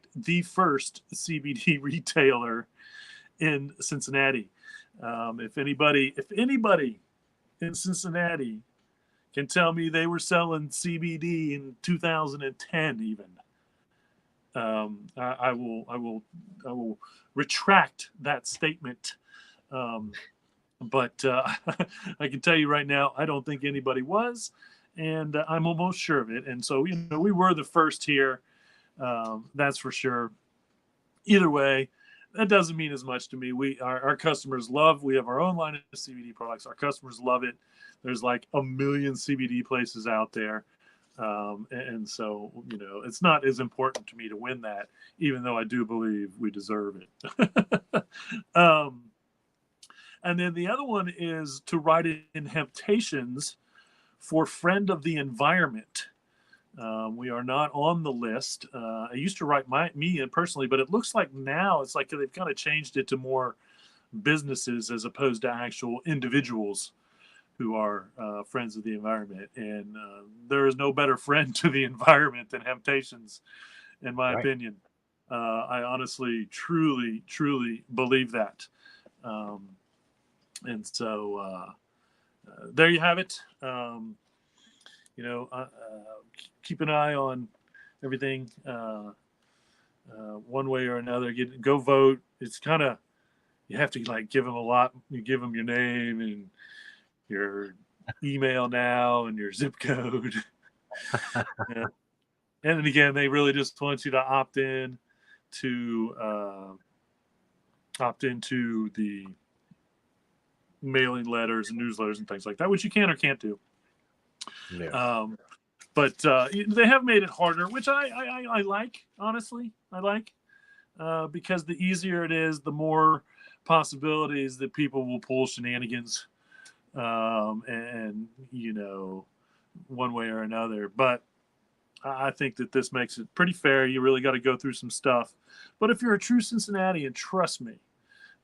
fact, the first CBD retailer in Cincinnati. If anybody in Cincinnati can tell me they were selling CBD in 2010, even, I will retract that statement. But I can tell you right now, I don't think anybody was, and I'm almost sure of it. And so, we were the first here. That's for sure. Either way, that doesn't mean as much to me. Our customers we have our own line of CBD products. Our customers love it. There's like a million CBD places out there. And so, it's not as important to me to win that, even though I do believe we deserve it. And then the other one is to write in Hemptations for Friend of the Environment. We are not on the list. I used to write me in personally, but it looks like now it's like they've kind of changed it to more businesses as opposed to actual individuals who are friends of the environment. And there is no better friend to the environment than Hemptations, in my opinion. I honestly, truly, truly believe that. And so there you have it. Keep an eye on everything one way or another. Go vote. It's kind of, you have to give them a lot. You give them your name and your email now and your zip code. Yeah. And then again, they really just want you to opt into the mailing letters and newsletters and things like that, which you can or can't do. Yeah. But they have made it harder, which I like, honestly. I like because the easier it is, the more possibilities that people will pull shenanigans and one way or another. But I think that this makes it pretty fair. You really got to go through some stuff. But if you're a true Cincinnatian, trust me,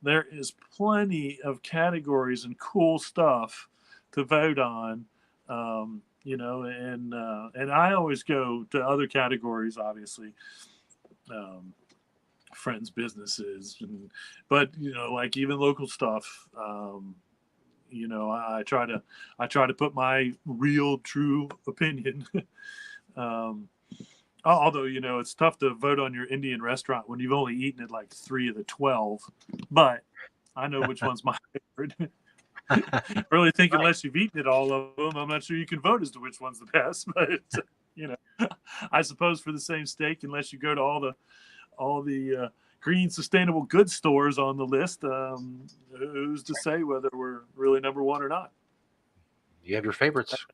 there is plenty of categories and cool stuff to vote on, and I always go to other categories, obviously, friends, businesses, but like even local stuff. I try to put my real, true opinion. Although, it's tough to vote on your Indian restaurant when you've only eaten at like 3 of the 12, but I know which one's my favorite. I really think unless you've eaten at all of them, I'm not sure you can vote as to which one's the best. But, I suppose for the same steak, unless you go to all the green, sustainable goods stores on the list, who's to say whether we're really number one or not? You have your favorites.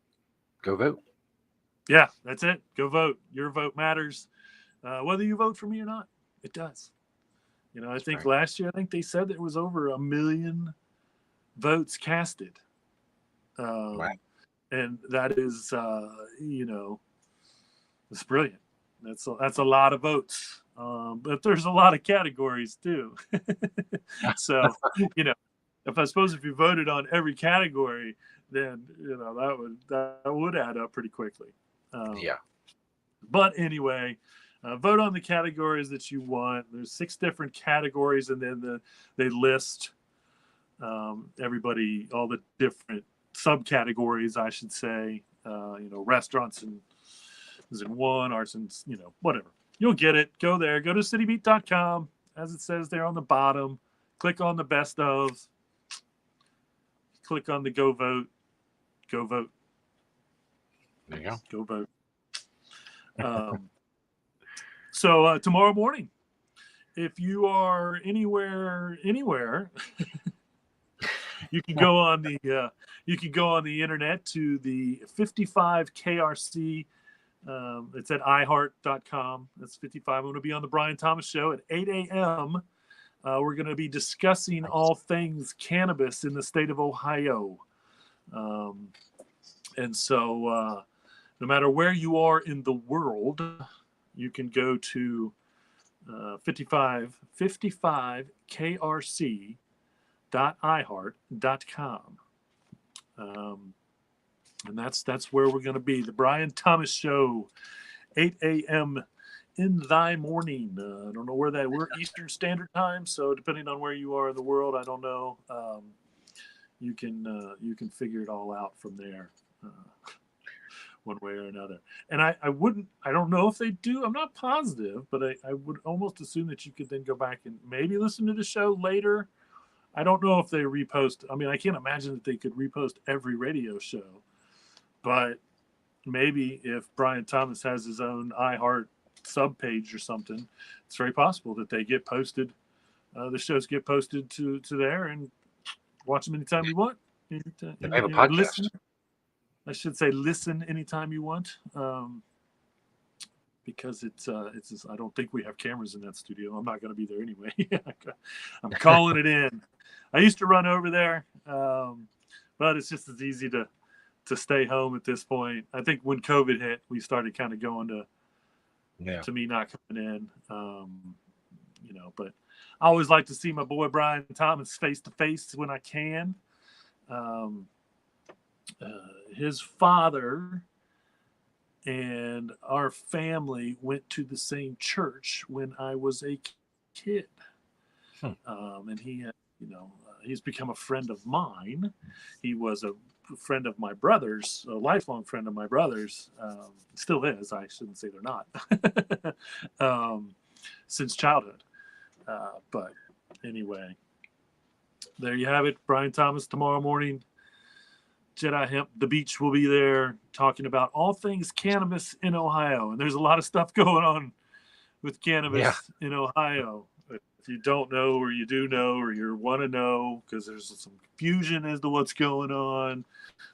Go vote. Yeah, that's it. Go vote. Your vote matters. Whether you vote for me or not, it does. I think last year, they said there was over 1 million votes casted. Wow. And that is, it's brilliant. That's a lot of votes. But there's a lot of categories too. So, if you voted on every category, then, that would add up pretty quickly. Yeah. But anyway, vote on the categories that you want. There's 6 different categories, and then they list everybody, all the different subcategories, I should say. Restaurants and is in one, arts and whatever. You'll get it. Go there. Go to citybeat.com, as it says there on the bottom. Click on the best of. Click on the go vote. Go vote. There you go. Go vote. So tomorrow morning, if you are anywhere, you can go on the internet to the 55 KRC. It's at iheart.com. That's 55. I'm going to be on the Brian Thomas Show at 8 a.m. We're going to be discussing all things cannabis in the state of Ohio. And so no matter where you are in the world, you can go to 55krc.iheart.com. And that's where we're going to be. The Brian Thomas Show, 8 a.m. in thy morning. I don't know where that we're Eastern Standard Time, so depending on where you are in the world, I don't know. You can figure it all out from there, one way or another. And I don't know if they do. I'm not positive, but I would almost assume that you could then go back and maybe listen to the show later. I don't know if they repost. I mean, I can't imagine that they could repost every radio show, but maybe if Brian Thomas has his own iHeart sub page or something, it's very possible that they get posted. The shows get posted to there, and watch them anytime you want. They have a podcast. Listen. I should say listen anytime you want, because it's I don't think we have cameras in that studio. I'm not going to be there anyway. I'm calling it in. I used to run over there, but it's just as easy to stay home at this point. I think when COVID hit, we started kind of going to me not coming in, but I always like to see my boy Brian Thomas face to face when I can. His father and our family went to the same church when I was a kid. And he had, he's become a friend of mine. He was a friend of my brother's, a lifelong friend of my brother's, still is. I shouldn't say they're not, since childhood. But anyway, there you have it. Brian Thomas tomorrow morning. Jedi Hemp, the beach will be there talking about all things cannabis in Ohio. And there's a lot of stuff going on with cannabis in Ohio. If you don't know, or you do know, or you want to know, because there's some confusion as to what's going on,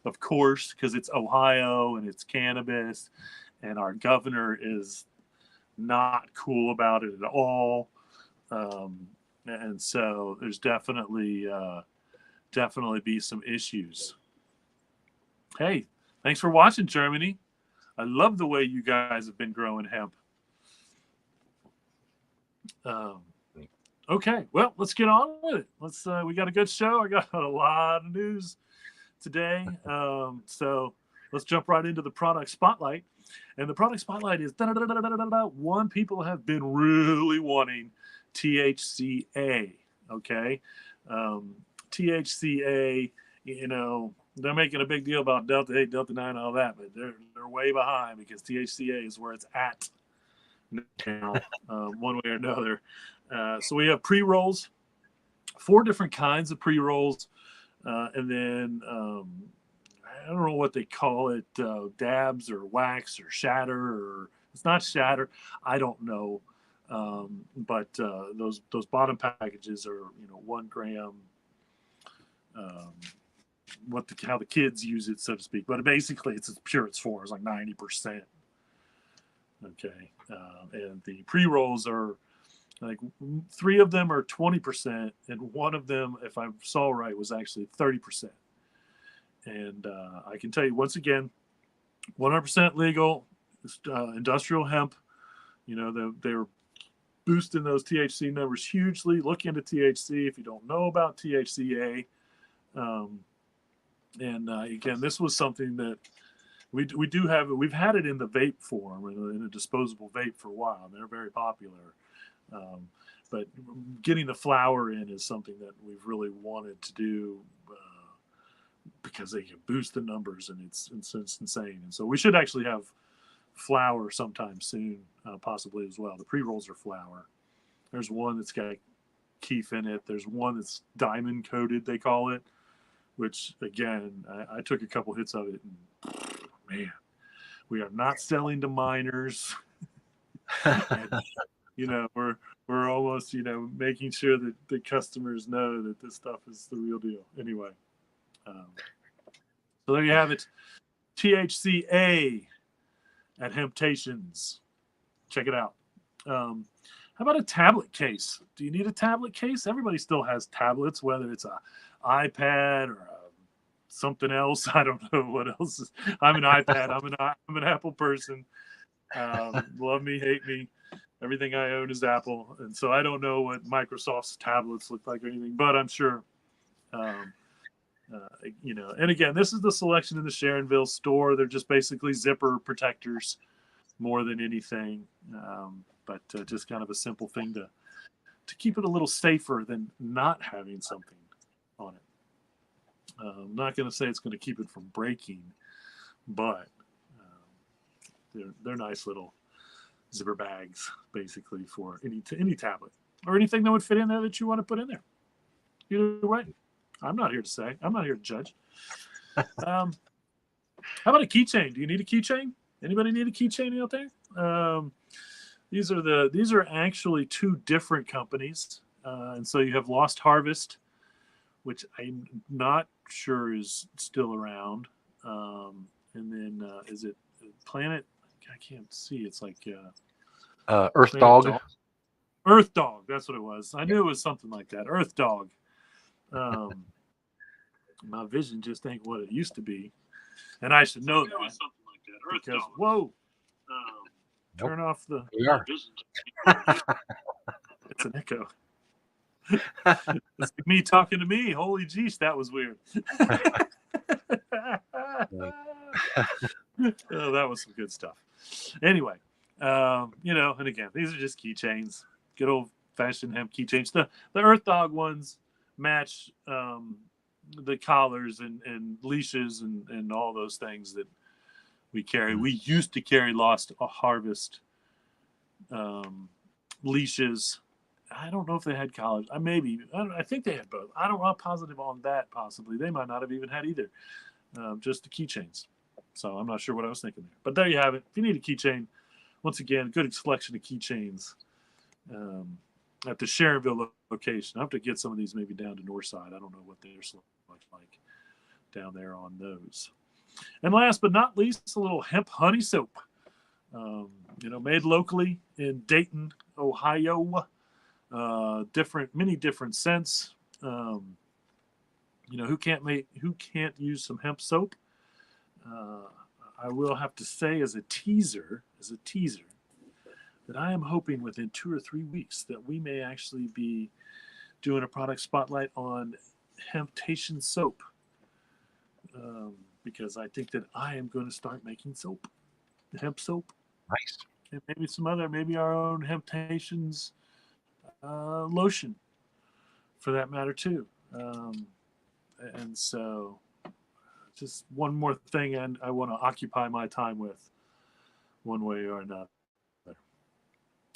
of course, because it's Ohio and it's cannabis, and our governor is not cool about it at all. And so there's definitely be some issues. Hey, thanks for watching, Germany. I love the way you guys have been growing hemp. Okay, well, let's get on with it. We got a good show. I got a lot of news today. So let's jump right into the product spotlight. And the product spotlight is one, people have been really wanting THCA. Okay. THCA, they're making a big deal about Delta 8, Delta 9, all that, but they're way behind because THCA is where it's at now, one way or another. So we have pre-rolls, 4 different kinds of pre-rolls, and then I don't know what they call it, dabs or wax or shatter, or it's not shatter. I don't know, but those bottom packages are 1 gram. How the kids use it, so to speak, but basically it's as pure as 4. It's like 90%. Okay, and the pre-rolls are like 3 of them are 20%, and 1 of them, if I saw right, was actually 30%. And I can tell you once again, 100% legal, industrial hemp. They're boosting those THC numbers hugely. Look into THC if you don't know about THCA. And again, this was something that we do have. We've had it in the vape form, in a disposable vape for a while. And they're very popular. But getting the flower in is something that we've really wanted to do because they can boost the numbers, and it's insane. And so we should actually have flower sometime soon, possibly as well. The pre-rolls are flower. There's one that's got keef in it. There's one that's diamond coated, they call it, which again, I took a couple hits of it, and man, we are not selling to minors. And, we're almost, making sure that the customers know that this stuff is the real deal. Anyway, so there you have it. THCA at Hemptations. Check it out. How about a tablet case? Do you need a tablet case? Everybody still has tablets, whether it's a iPad or something else. I don't know what else is. I'm an iPad. I'm an Apple person. Love me, hate me. Everything I own is Apple, and so I don't know what Microsoft's tablets look like or anything, but I'm sure, and again, this is the selection in the Sharonville store. They're just basically zipper protectors more than anything. but just kind of a simple thing to keep it a little safer than not having something on it. I'm not going to say it's going to keep it from breaking, but they're nice little zipper bags, basically, for any tablet or anything that would fit in there that you want to put in there. Either way, I'm not here to say. I'm not here to judge. How about a keychain? Do you need a keychain? Anybody need a keychain out there? These are actually two different companies, and so you have Lost Harvest, which I'm not sure is still around, and then is it Planet? I can't see. It's like Earth Dog. Earth Dog. That's what it was. I knew it was something like that. Earth Dog. My vision just ain't what it used to be, and I should know that. Something like that. Earth Dog. Whoa. Turn off the. We are. It's an echo. It's like me talking to me. Holy jeez, that was weird. Oh, that was some good stuff. Anyway, and again, these are just keychains. Good old fashioned hemp keychains. The Earth Dog ones match the collars and leashes and all those things that we carry. We used to carry Lost Harvest leashes. I don't know if they had collars. I think they had both. I'm not positive on that. Possibly they might not have even had either. Just the keychains. So I'm not sure what I was thinking there. But there you have it. If you need a keychain, once again, good selection of keychains at the Sharonville location. I have to get some of these maybe down to Northside. I don't know what they're like down there on those. And last but not least, a little hemp honey soap. Made locally in Dayton, Ohio. Many different scents. Who can't use some hemp soap? I will have to say as a teaser, that I am hoping within 2 or 3 weeks that we may actually be doing a product spotlight on Hemptation soap. Because I think that I am going to start making soap, hemp soap. Nice. And maybe our own Hemptations lotion, for that matter too. And so, just one more thing, and I want to occupy my time with, one way or another.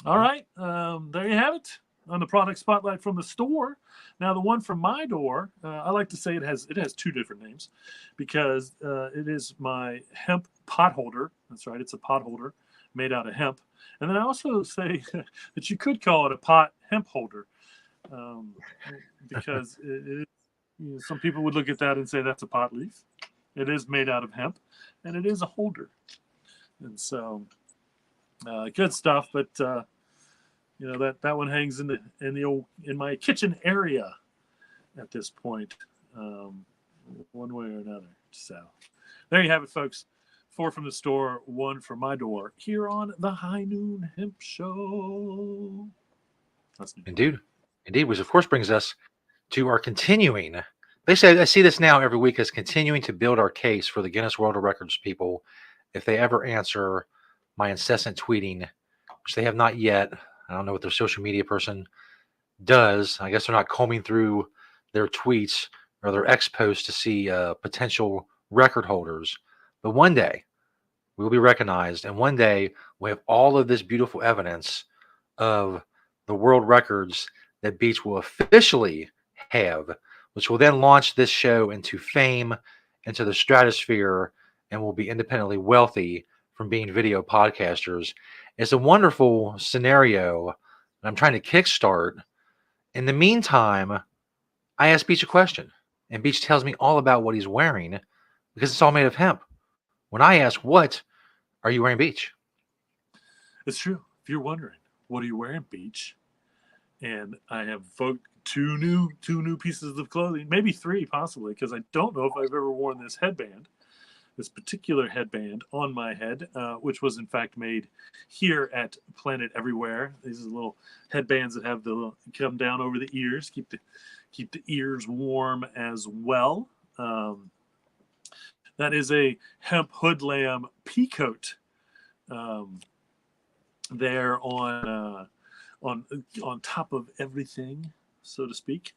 All right, there you have it on the product spotlight from the store. Now, the one from my door, I like to say it has 2 different names, because it is my hemp pot holder. That's right, it's a pot holder made out of hemp. And then I also say that you could call it a pot hemp holder, because some people would look at that and say that's a pot leaf. It is made out of hemp, and it is a holder. And so, good stuff. But that one hangs in my kitchen area at this point, one way or another. So, there you have it, folks. 4 from the store, 1 from my door, here on the High Noon Hemp Show. That's Indeed, which of course brings us to our continuing. Basically, I see this now every week as continuing to build our case for the Guinness World Records people if they ever answer my incessant tweeting, which they have not yet. I don't know what their social media person does. I guess they're not combing through their tweets or their X posts to see potential record holders. But one day we will be recognized, and one day we have all of this beautiful evidence of the world records that Beach will officially have, which will then launch this show into fame, into the stratosphere, and will be independently wealthy from being video podcasters. It's a wonderful scenario that I'm trying to kickstart. In the meantime, I ask Beach a question, and Beach tells me all about what he's wearing because it's all made of hemp. When I ask, what are you wearing, Beach? It's true. If you're wondering, what are you wearing, Beach? And I have two new pieces of clothing, maybe 3 possibly, because I don't know if I've ever worn this particular headband on my head, which was in fact made here at Planet Everywhere. These are little headbands that have come down over the ears, keep the ears warm as well. That is a hemp hoodlamb peacoat there on top of everything, so to speak.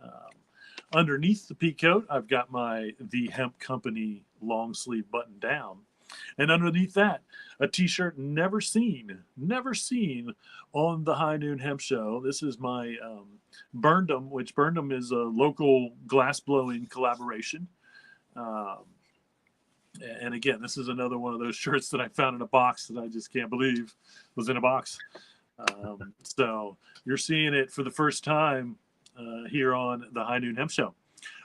Um, Underneath the pea coat, I've got the Hemp Company long sleeve button down, and underneath that, a T-shirt never seen on the High Noon Hemp Show. This is my Burndom, which Burndom is a local glass blowing collaboration. Um, and again, this is another one of those shirts that I found in a box that I just can't believe was in a box. So you're seeing it for the first time here on the High Noon Hemp Show.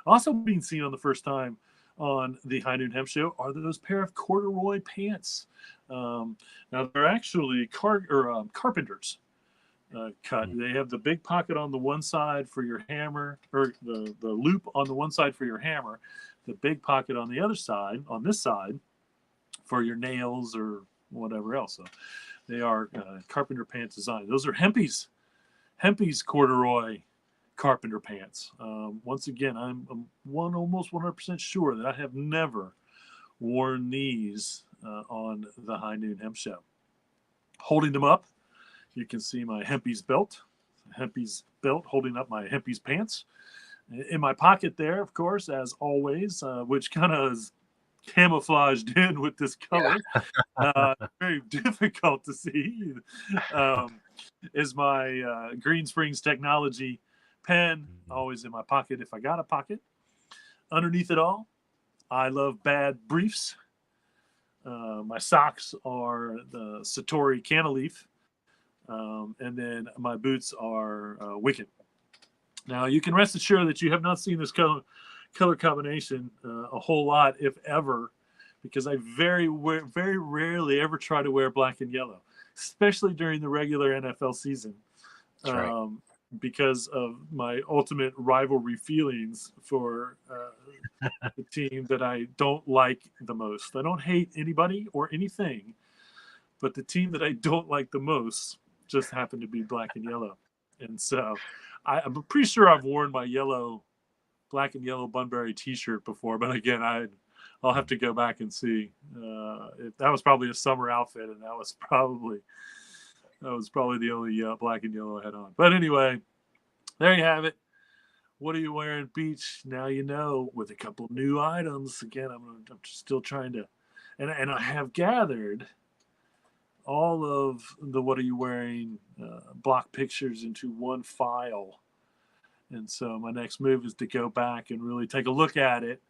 Also being seen on the first time on the High Noon Hemp Show are those pair of corduroy pants. Now they're actually carpenters cut. They have the big pocket on the one side for your hammer, or the loop on the one side for your hammer, the big pocket on the other side, on this side, for your nails or whatever else. So they are carpenter pants design. Those are Hempy's corduroy carpenter pants. Once again, I'm almost 100% sure that I have never worn these on the High Noon Hemp Show. Holding them up, you can see my Hempy's belt holding up my Hempy's pants. In my pocket there, of course, as always, which kind of is camouflaged in with this color. Very difficult to see. Is my Green Springs Technology pen, always in my pocket if I got a pocket. Underneath it all, I love bad briefs. My socks are the Satori Cantilever, and then my boots are Wicked. Now, you can rest assured that you have not seen this color combination a whole lot, if ever, because I very rarely ever try to wear black and yellow, especially during the regular NFL season. That's right. Because of my ultimate rivalry feelings for the team that I don't like the most. I don't hate anybody or anything, but the team that I don't like the most just happened to be black and yellow. And so I'm pretty sure I've worn my black and yellow Bunbury T-shirt before, but again, I'll have to go back and see. That was probably a summer outfit, and that was probably the only black and yellow I had on. But anyway, there you have it. What are you wearing, Beach? Now you know, with a couple new items. Again, I'm still trying to, and I have gathered all of the What Are You Wearing block pictures into one file. And so my next move is to go back and really take a look at it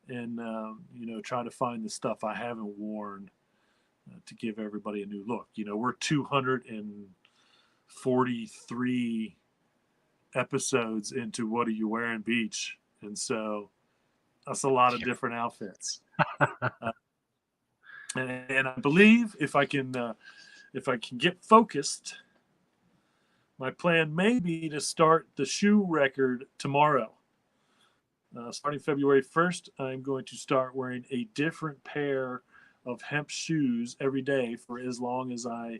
and, try to find the stuff I haven't worn to give everybody a new look. We're 243 episodes into What Are You Wearing, Beach? And so that's a lot of different outfits. And I believe if I can get focused, my plan may be to start the shoe record tomorrow. Starting February 1st, I'm going to start wearing a different pair of hemp shoes every day for as long as I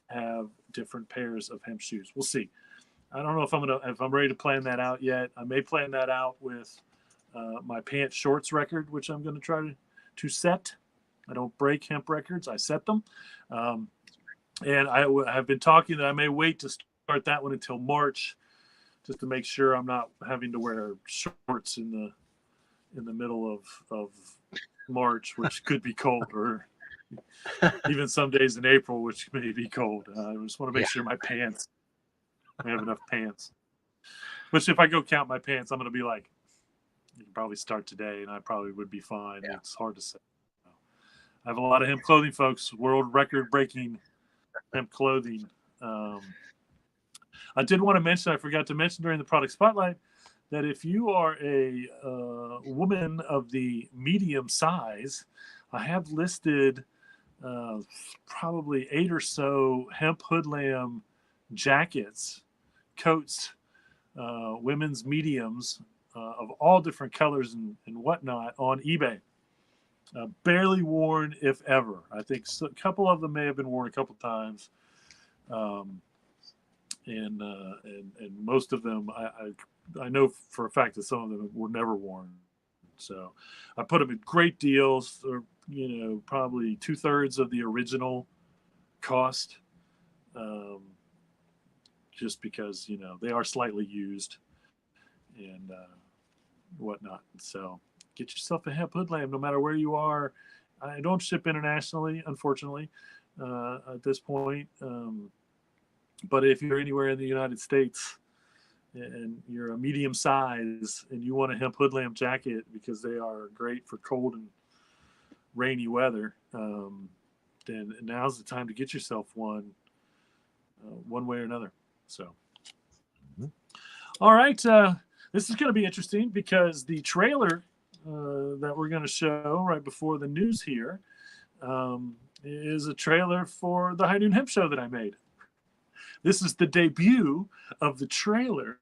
have different pairs of hemp shoes. We'll see. I don't know if I'm ready to plan that out yet. I may plan that out with my pants shorts record, which I'm going to try to set. I don't break hemp records. I set them. And I have been talking that I may wait to start that one until March, just to make sure I'm not having to wear shorts in the middle of March, which could be cold, or even some days in April, which may be cold. I just want to make sure I have enough pants. Which if I go count my pants, I'm going to be like, you can probably start today, and I probably would be fine. Yeah. It's hard to say. I have a lot of hemp clothing, folks. World record breaking hemp clothing. I did want to mention, I forgot to mention during the product spotlight, that if you are a woman of the medium size, I have listed probably 8 or so hemp hoodlam jackets, coats, women's mediums of all different colors and whatnot on eBay. Barely worn, if ever. I think a couple of them may have been worn a couple times. And most of them, I know for a fact that some of them were never worn. So I put them at great deals, or probably 2/3 of the original cost. just because, they are slightly used and whatnot. So get yourself a hemp hoodlamp no matter where you are. I don't ship internationally, unfortunately, at this point. But if you're anywhere in the United States and you're a medium size and you want a hemp hoodlamp jacket because they are great for cold and rainy weather, then now's the time to get yourself one way or another. So, all right. This is going to be interesting because the trailer that we're going to show right before the news here is a trailer for the High Noon Hemp Show that I made. This is the debut of the trailer,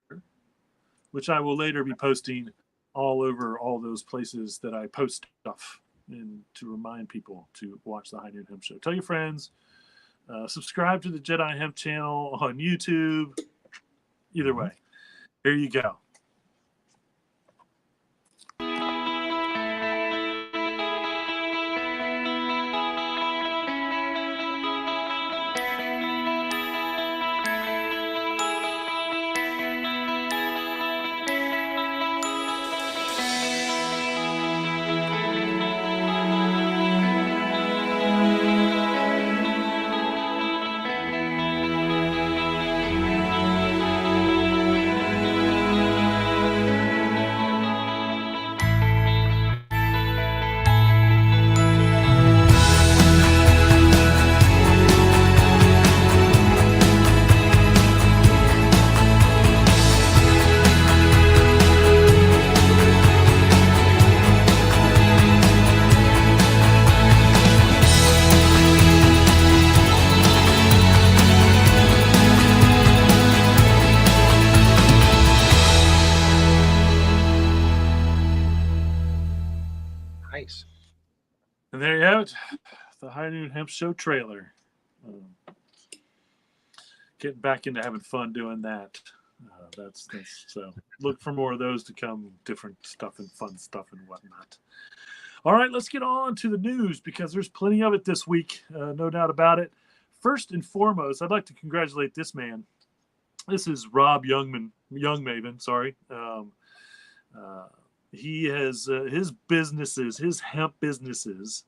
which I will later be posting all over all those places that I post stuff and to remind people to watch the High Noon Hemp Show. Tell your friends, subscribe to the Jedi Hemp channel on YouTube. Either way, here you go. Nice. And there you have it, the High Noon Hemp Show trailer. Getting back into having fun doing that. That's so. Look for more of those to come. Different stuff and fun stuff and whatnot. All right, let's get on to the news because there's plenty of it this week, no doubt about it. First and foremost, I'd like to congratulate this man. This is Rob Youngmaven. Sorry. He has his businesses, his hemp businesses,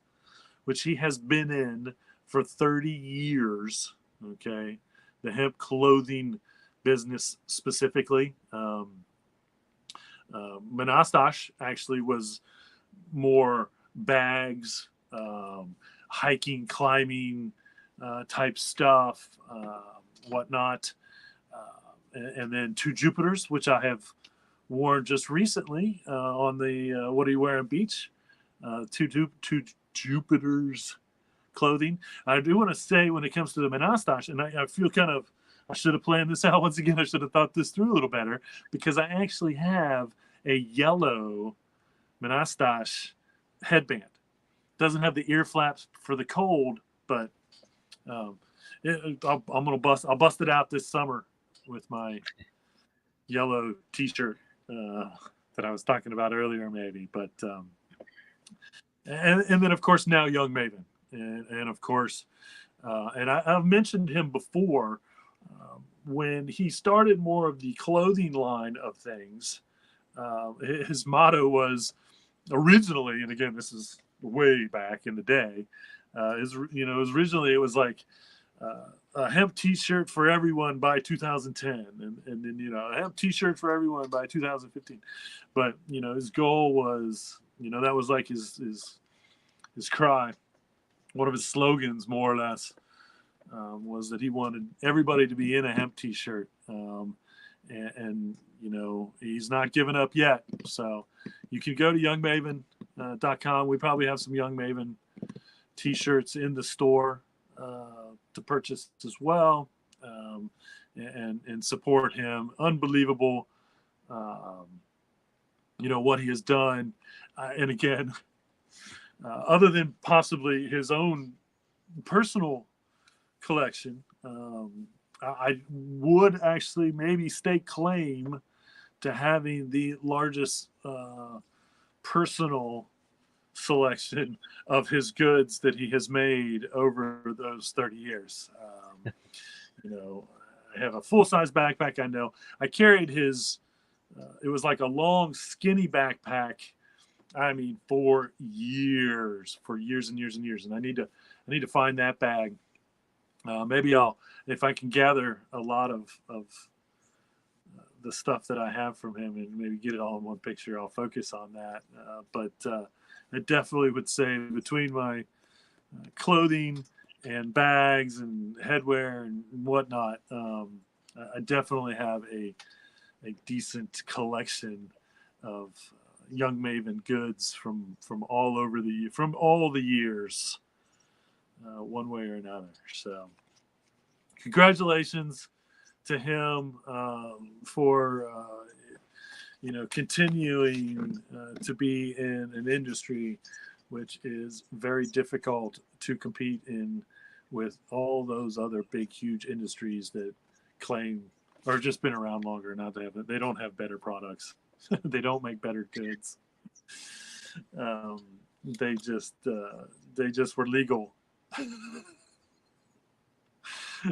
which he has been in for 30 years. Okay. The hemp clothing business specifically. Monastash actually was more bags, hiking, climbing type stuff, whatnot. And then Two Jupiters, which I have worn just recently on the What Are You Wearing Beach. Two Jupiters clothing. I do want to say when it comes to the Monastash, and I feel I should have planned this out once again. I should have thought this through a little better because I actually have a yellow Monastash headband. Doesn't have the ear flaps for the cold, but I'll bust it out this summer with my yellow T-shirt that I was talking about earlier, maybe. But and then of course now Young Maven, and of course, and I've mentioned him before when he started more of the clothing line of things. His motto was originally, and again, this is way back in the day. Originally it was like a hemp T-shirt for everyone by 2010, and then a hemp T-shirt for everyone by 2015. But his goal was, that was like his cry. One of his slogans, more or less, was that he wanted everybody to be in a hemp T-shirt, and he's not giving up yet. So you can go to youngmaven.com. We probably have some Young Maven T-shirts in the store to purchase as well, and support him. Unbelievable, what he has done, and again, other than possibly his own personal collection, I would actually maybe stake claim to having the largest personal selection of his goods that he has made over those 30 years. You know, I have a full size backpack. I know I carried his. It was like a long, skinny backpack. I mean, for years and years and years. And I need to find that bag. Maybe if I can gather a lot of the stuff that I have from him and maybe get it all in one picture, I'll focus on that. But I definitely would say between my clothing and bags and headwear and whatnot, I definitely have a decent collection of young Maven goods from all over from all the years, one way or another. So, congratulations to him for continuing to be in an industry which is very difficult to compete in with all those other big, huge industries that claim or just been around longer. Now they don't have better products. They don't make better goods. They just were legal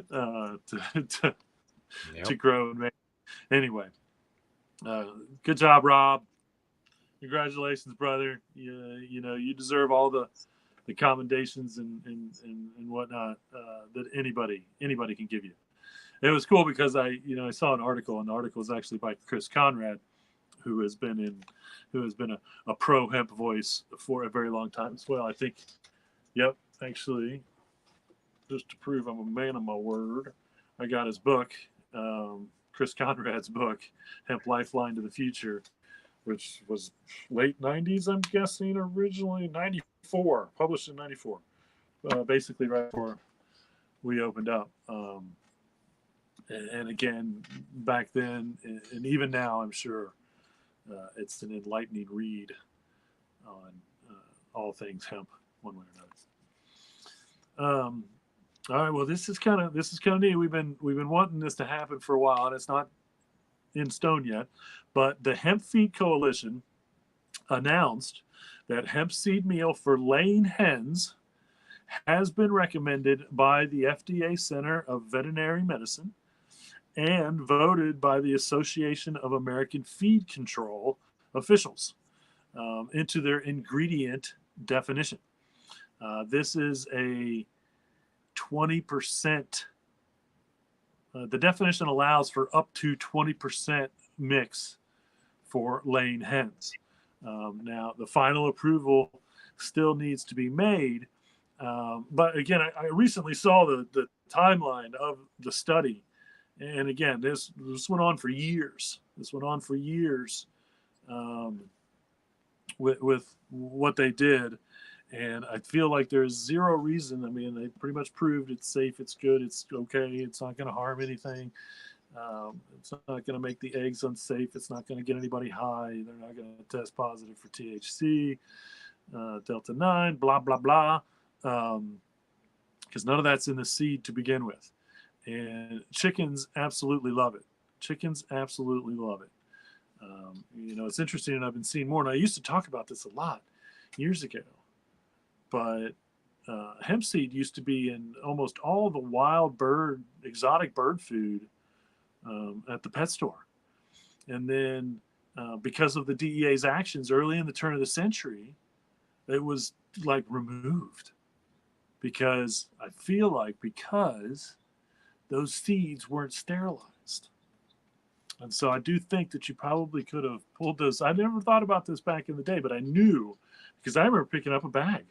to grow and make. Anyway, good job, Rob. Congratulations, brother. You deserve all the commendations and whatnot that anybody can give you. It was cool because I saw an article, and the article was actually by Chris Conrad, who has been a pro hemp voice for a very long time as well. I think, yep, actually, just to prove I'm a man of my word, I got his book, Chris Conrad's book, Hemp Lifeline to the Future, which was late 90s, I'm guessing, originally 94, published in 94, basically right before we opened up. And again, back then, and even now, I'm sure it's an enlightening read on all things hemp, one way or another. All right, well, this is kind of neat. We've been wanting this to happen for a while, and it's not in stone yet. But the Hemp Feed Coalition announced that hemp seed meal for laying hens has been recommended by the FDA Center of Veterinary Medicine and voted by the Association of American Feed Control officials into their ingredient definition. This is a 20%. The definition allows for up to 20% mix for laying hens. Now, the final approval still needs to be made. But again, I recently saw the timeline of the study. And again, this went on for years. With what they did. And I feel like there's zero reason. I mean, they pretty much proved it's safe, it's good, it's okay, it's not going to harm anything. It's not going to make the eggs unsafe. It's not going to get anybody high. They're not going to test positive for THC, Delta 9, blah, blah, blah. Because none of that's in the seed to begin with. And chickens absolutely love it. It's interesting, and I've been seeing more. And I used to talk about this a lot years ago. But hemp seed used to be in almost all the exotic bird food at the pet store. And then because of the DEA's actions early in the turn of the century, it was like removed because those seeds weren't sterilized. And so I do think that you probably could have pulled those. I never thought about this back in the day, but I knew because I remember picking up a bag.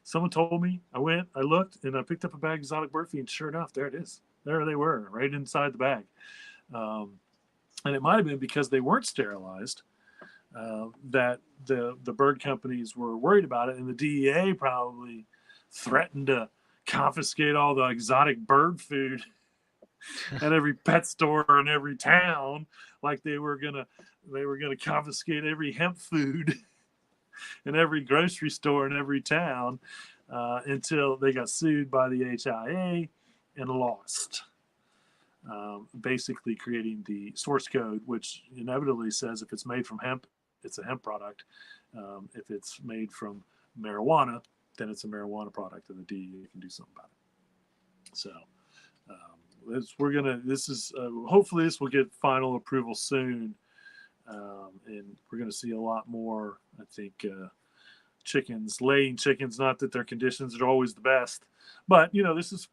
Someone told me, I went, I looked, and I picked up a bag of exotic bird feed, and sure enough, there it is. There they were, right inside the bag. And it might have been because they weren't sterilized that the bird companies were worried about it, and the DEA probably threatened to confiscate all the exotic bird food at every pet store in every town, like they were gonna confiscate every hemp food in every grocery store in every town until they got sued by the HIA and lost. Basically creating the source code, which inevitably says if it's made from hemp, it's a hemp product. If it's made from marijuana, then it's a marijuana product, and the DEA can do something about it. So hopefully this will get final approval soon, and we're going to see a lot more. I think laying chickens. Not that their conditions are always the best, but this is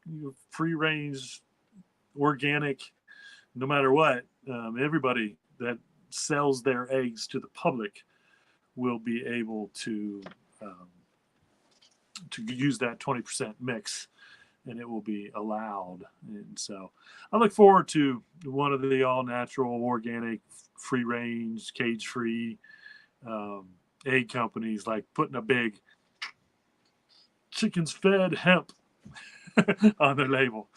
free range, organic. No matter what, everybody that sells their eggs to the public will be able to use that 20% mix, and it will be allowed. And so I look forward to one of the all natural, organic, free range, cage free egg companies like putting a big chickens fed hemp on their label.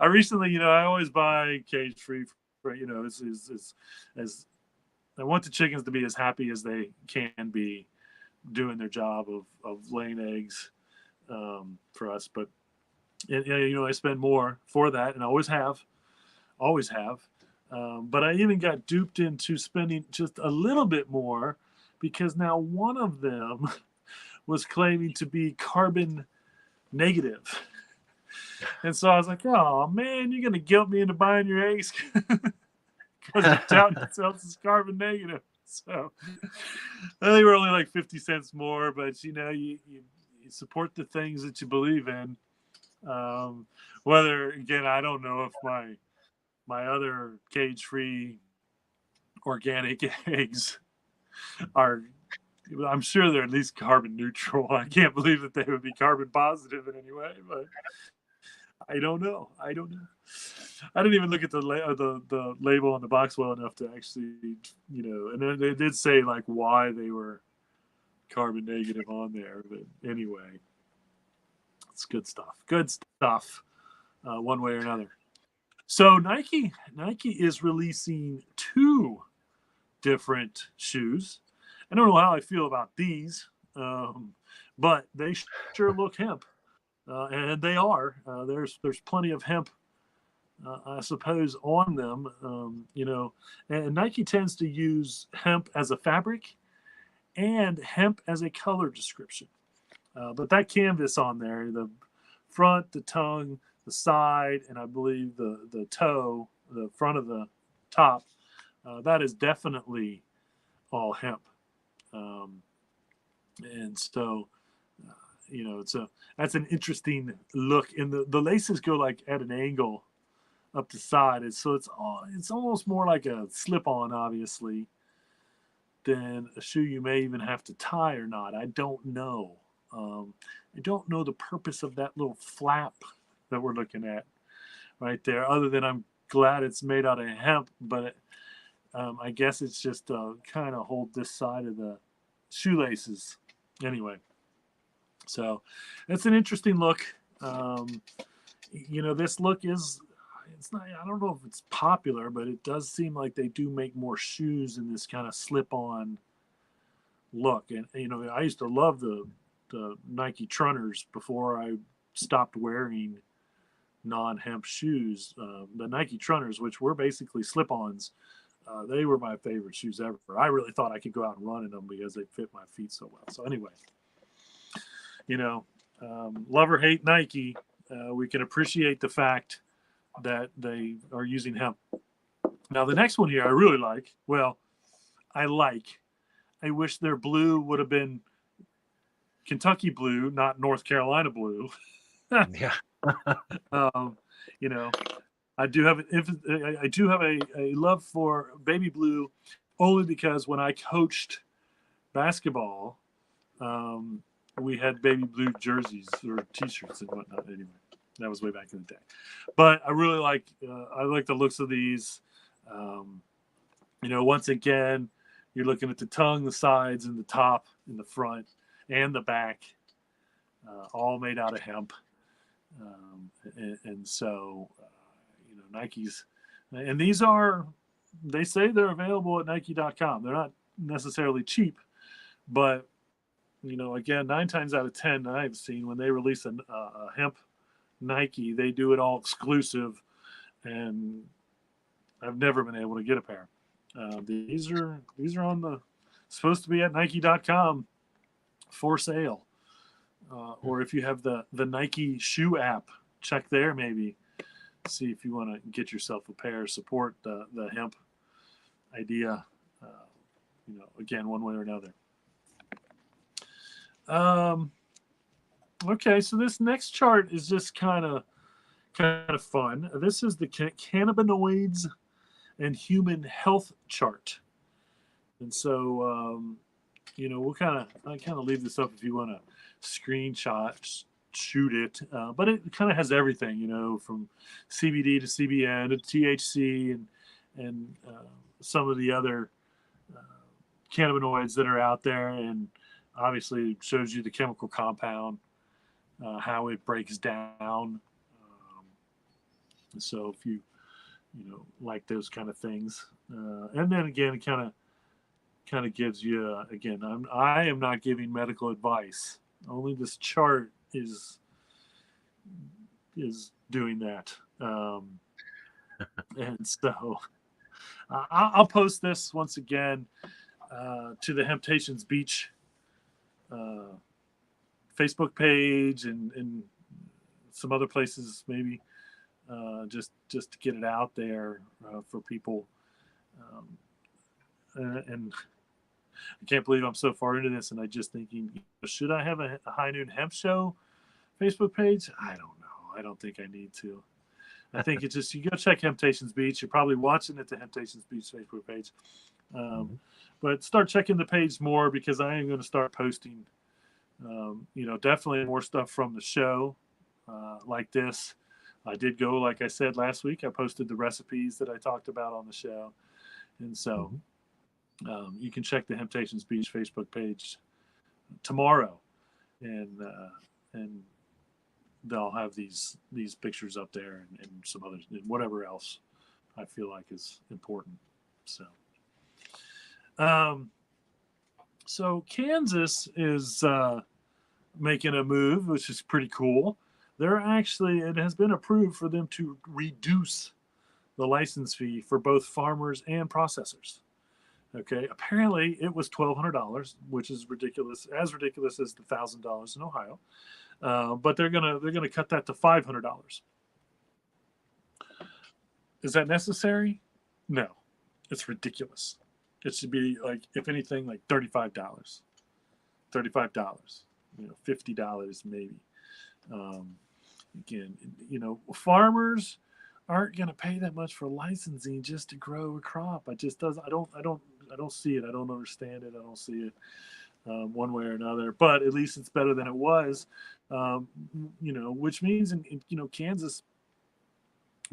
I recently, I always buy cage free, as I want the chickens to be as happy as they can be doing their job of laying eggs for us. But I spend more for that, and I always have. But I even got duped into spending just a little bit more because now one of them was claiming to be carbon negative. And so I was like, oh, man, you're going to guilt me into buying your eggs because you're touting yourself as carbon negative. So they were only like 50 cents more, but, you support the things that you believe in. Whether, again, I don't know if my other cage-free organic eggs are, I'm sure they're at least carbon neutral. I can't believe that they would be carbon positive in any way, but I don't know. I didn't even look at the label on the box well enough to actually, and then they did say like why they were carbon negative on there. But anyway, it's good stuff. Good stuff, one way or another. So Nike is releasing 2 different shoes. I don't know how I feel about these, but they sure look hemp. And they are. There's plenty of hemp, I suppose, on them. And Nike tends to use hemp as a fabric and hemp as a color description. But that canvas on there, the front, the tongue, the side, and I believe the toe, the front of the top, that is definitely all hemp. And so that's an interesting look. And the laces go like at an angle up the side, and so it's almost more like a slip-on, obviously, than a shoe you may even have to tie or not. I don't know. I don't know the purpose of that little flap that we're looking at right there, other than I'm glad it's made out of hemp, but I guess it's just kind of hold this side of the shoelaces. Anyway. So it's an interesting look. This look it's not, I don't know if it's popular, but it does seem like they do make more shoes in this kind of slip-on look. And, I used to love the Nike Trunners before I stopped wearing non-hemp shoes. The Nike Trunners, which were basically slip-ons, they were my favorite shoes ever. I really thought I could go out and run in them because they fit my feet so well. So anyway, love or hate Nike, we can appreciate the fact that they are using hemp. Now, the next one here I really like. Well, I wish their blue would have been Kentucky blue, not North Carolina blue. Yeah. I do have a love for baby blue, only because when I coached basketball, we had baby blue jerseys or T-shirts and whatnot. Anyway, that was way back in the day. But I really like the looks of these. Once again, you're looking at the tongue, the sides, and the top, and the front, and the back, all made out of hemp. And so, Nike's, and these they say they're available at Nike.com. They're not necessarily cheap, but again, 9 times out of 10 I've seen when they release a hemp Nike, they do it all exclusive, and I've never been able to get a pair. These are supposed to be at Nike.com for sale, or if you have the Nike shoe app, check there, maybe see if you want to get yourself a pair, support the hemp idea, again, one way or another. Okay, so this next chart is just kind of fun. This is the cannabinoids and human health chart. And so, I kind of leave this up if you want to screenshot, shoot it. But it kind of has everything, from CBD to CBN to THC and some of the other cannabinoids that are out there. And obviously it shows you the chemical compound, how it breaks down. So if you like those kind of things, and then again, it kind of gives you again. I am not giving medical advice. Only this chart is doing that, and so I'll post this once again to the Hemptations Beach Facebook page and some other places maybe. Just to get it out there for people, and I can't believe I'm so far into this, and I just thinking, should I have a High Noon Hemp Show Facebook page? I don't know. I don't think I need to. I think it's just, you go check Hemptations Beach. You're probably watching at the Hemptations Beach Facebook page, but start checking the page more, because I am going to start posting, definitely more stuff from the show like this. I did go, like I said last week, I posted the recipes that I talked about on the show. And so you can check the Hemptations Beach Facebook page tomorrow, and they'll have these pictures up there and some others and whatever else I feel like is important. So Kansas is making a move, which is pretty cool. It has been approved for them to reduce the license fee for both farmers and processors. Okay, apparently it was $1,200, which is ridiculous, as ridiculous as the $1,000 in Ohio. But they're gonna cut that to $500. Is that necessary? No, it's ridiculous. It should be like, if anything, like $35, $50 maybe. Again, farmers aren't going to pay that much for licensing just to grow a crop. I don't see it. I don't understand it. I don't see it one way or another. But at least it's better than it was. Which means in Kansas,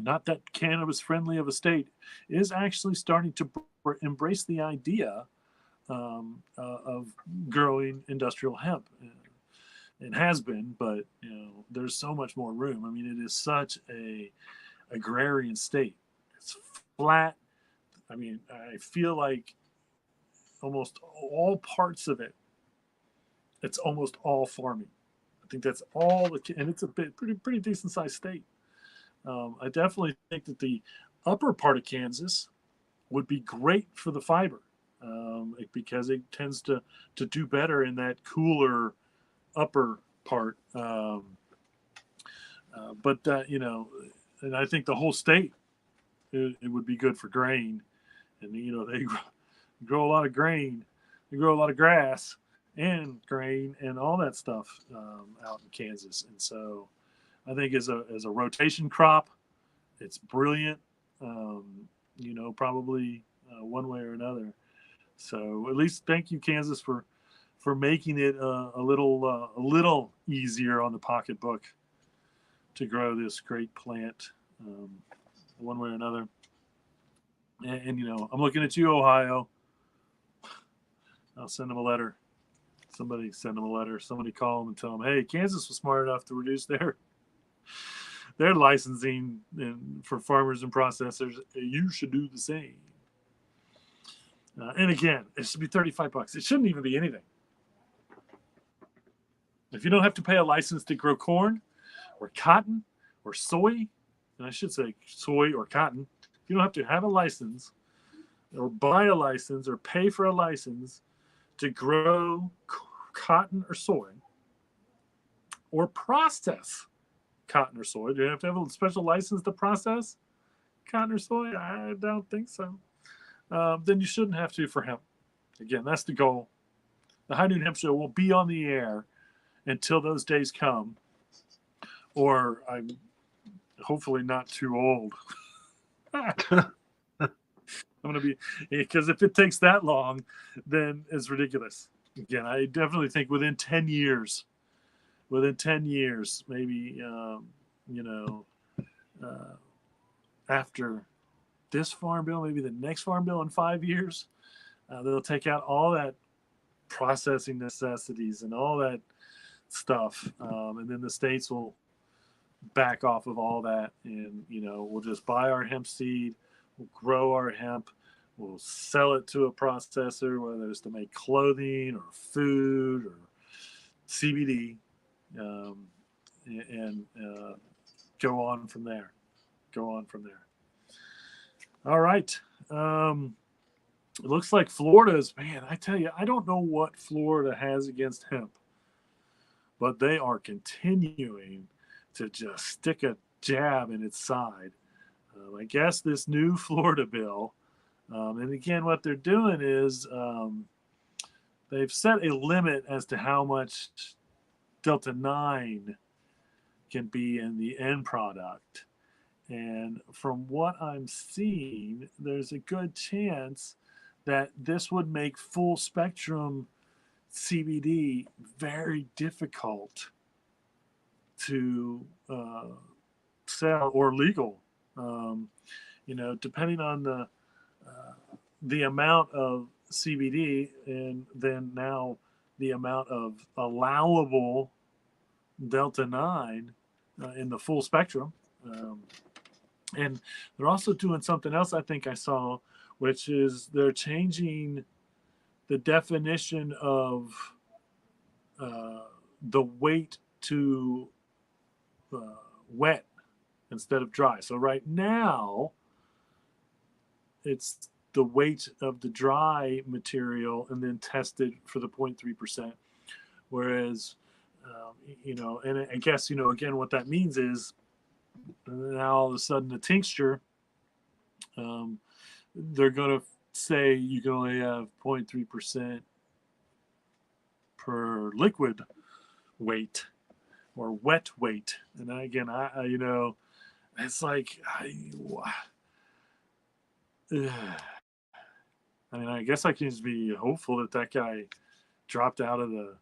not that cannabis friendly of a state, is actually starting to embrace the idea of growing industrial hemp. It has been, but there's so much more room. I mean, it is such a agrarian state. It's flat. I mean, I feel like almost all parts of it, it's almost all farming. I think that's all and it's a pretty decent sized state. I definitely think that the upper part of Kansas would be great for the fiber, because it tends to do better in that cooler upper part, and I think the whole state, it would be good for grain, and they grow a lot of grain, they grow a lot of grass and grain and all that stuff out in Kansas, and so I think as a rotation crop, it's brilliant, probably one way or another. So at least thank you, Kansas, for making it a little easier on the pocketbook to grow this great plant, one way or another. And I'm looking at you, Ohio. I'll send them a letter. Somebody send them a letter. Somebody call them and tell them, hey, Kansas was smart enough to reduce their licensing for farmers and processors. You should do the same. And again, it should be $35. It shouldn't even be anything. If you don't have to pay a license to grow corn or cotton or soy, and I should say soy or cotton, you don't have to have a license or buy a license or pay for a license to grow cotton or soy or process cotton or soy. Do you have to have a special license to process cotton or soy? I don't think so. Then you shouldn't have to for hemp. Again, that's the goal. The High Noon Hemp Show will be on the air until those days come, or I'm hopefully not too old. I'm going to be, because if it takes that long, then it's ridiculous. Again, I definitely think within 10 years, maybe, after this farm bill, maybe the next farm bill in 5 years, they'll take out all that processing necessities and all that stuff. And then the states will back off of all that. And, we'll just buy our hemp seed, we'll grow our hemp, we'll sell it to a processor, whether it's to make clothing or food or CBD, and go on from there. All right. It looks like Florida's, man, I tell you, I don't know what Florida has against hemp, but they are continuing to just stick a jab in its side. I guess this new Florida bill, and again, what they're doing is they've set a limit as to how much Delta 9 can be in the end product. And from what I'm seeing, there's a good chance that this would make full spectrum CBD very difficult to sell or legal. Depending on the amount of CBD and then now the amount of allowable Delta 9 in the full spectrum. And they're also doing something else I think I saw, which is they're changing the definition of the weight to wet instead of dry. So right now, it's the weight of the dry material and then tested for the 0.3%. Whereas, and I guess, again, what that means is now all of a sudden the tincture, they're going to say you can only have 0.3% per liquid weight or wet weight. And again, it's like, I guess I can just be hopeful that guy dropped out of the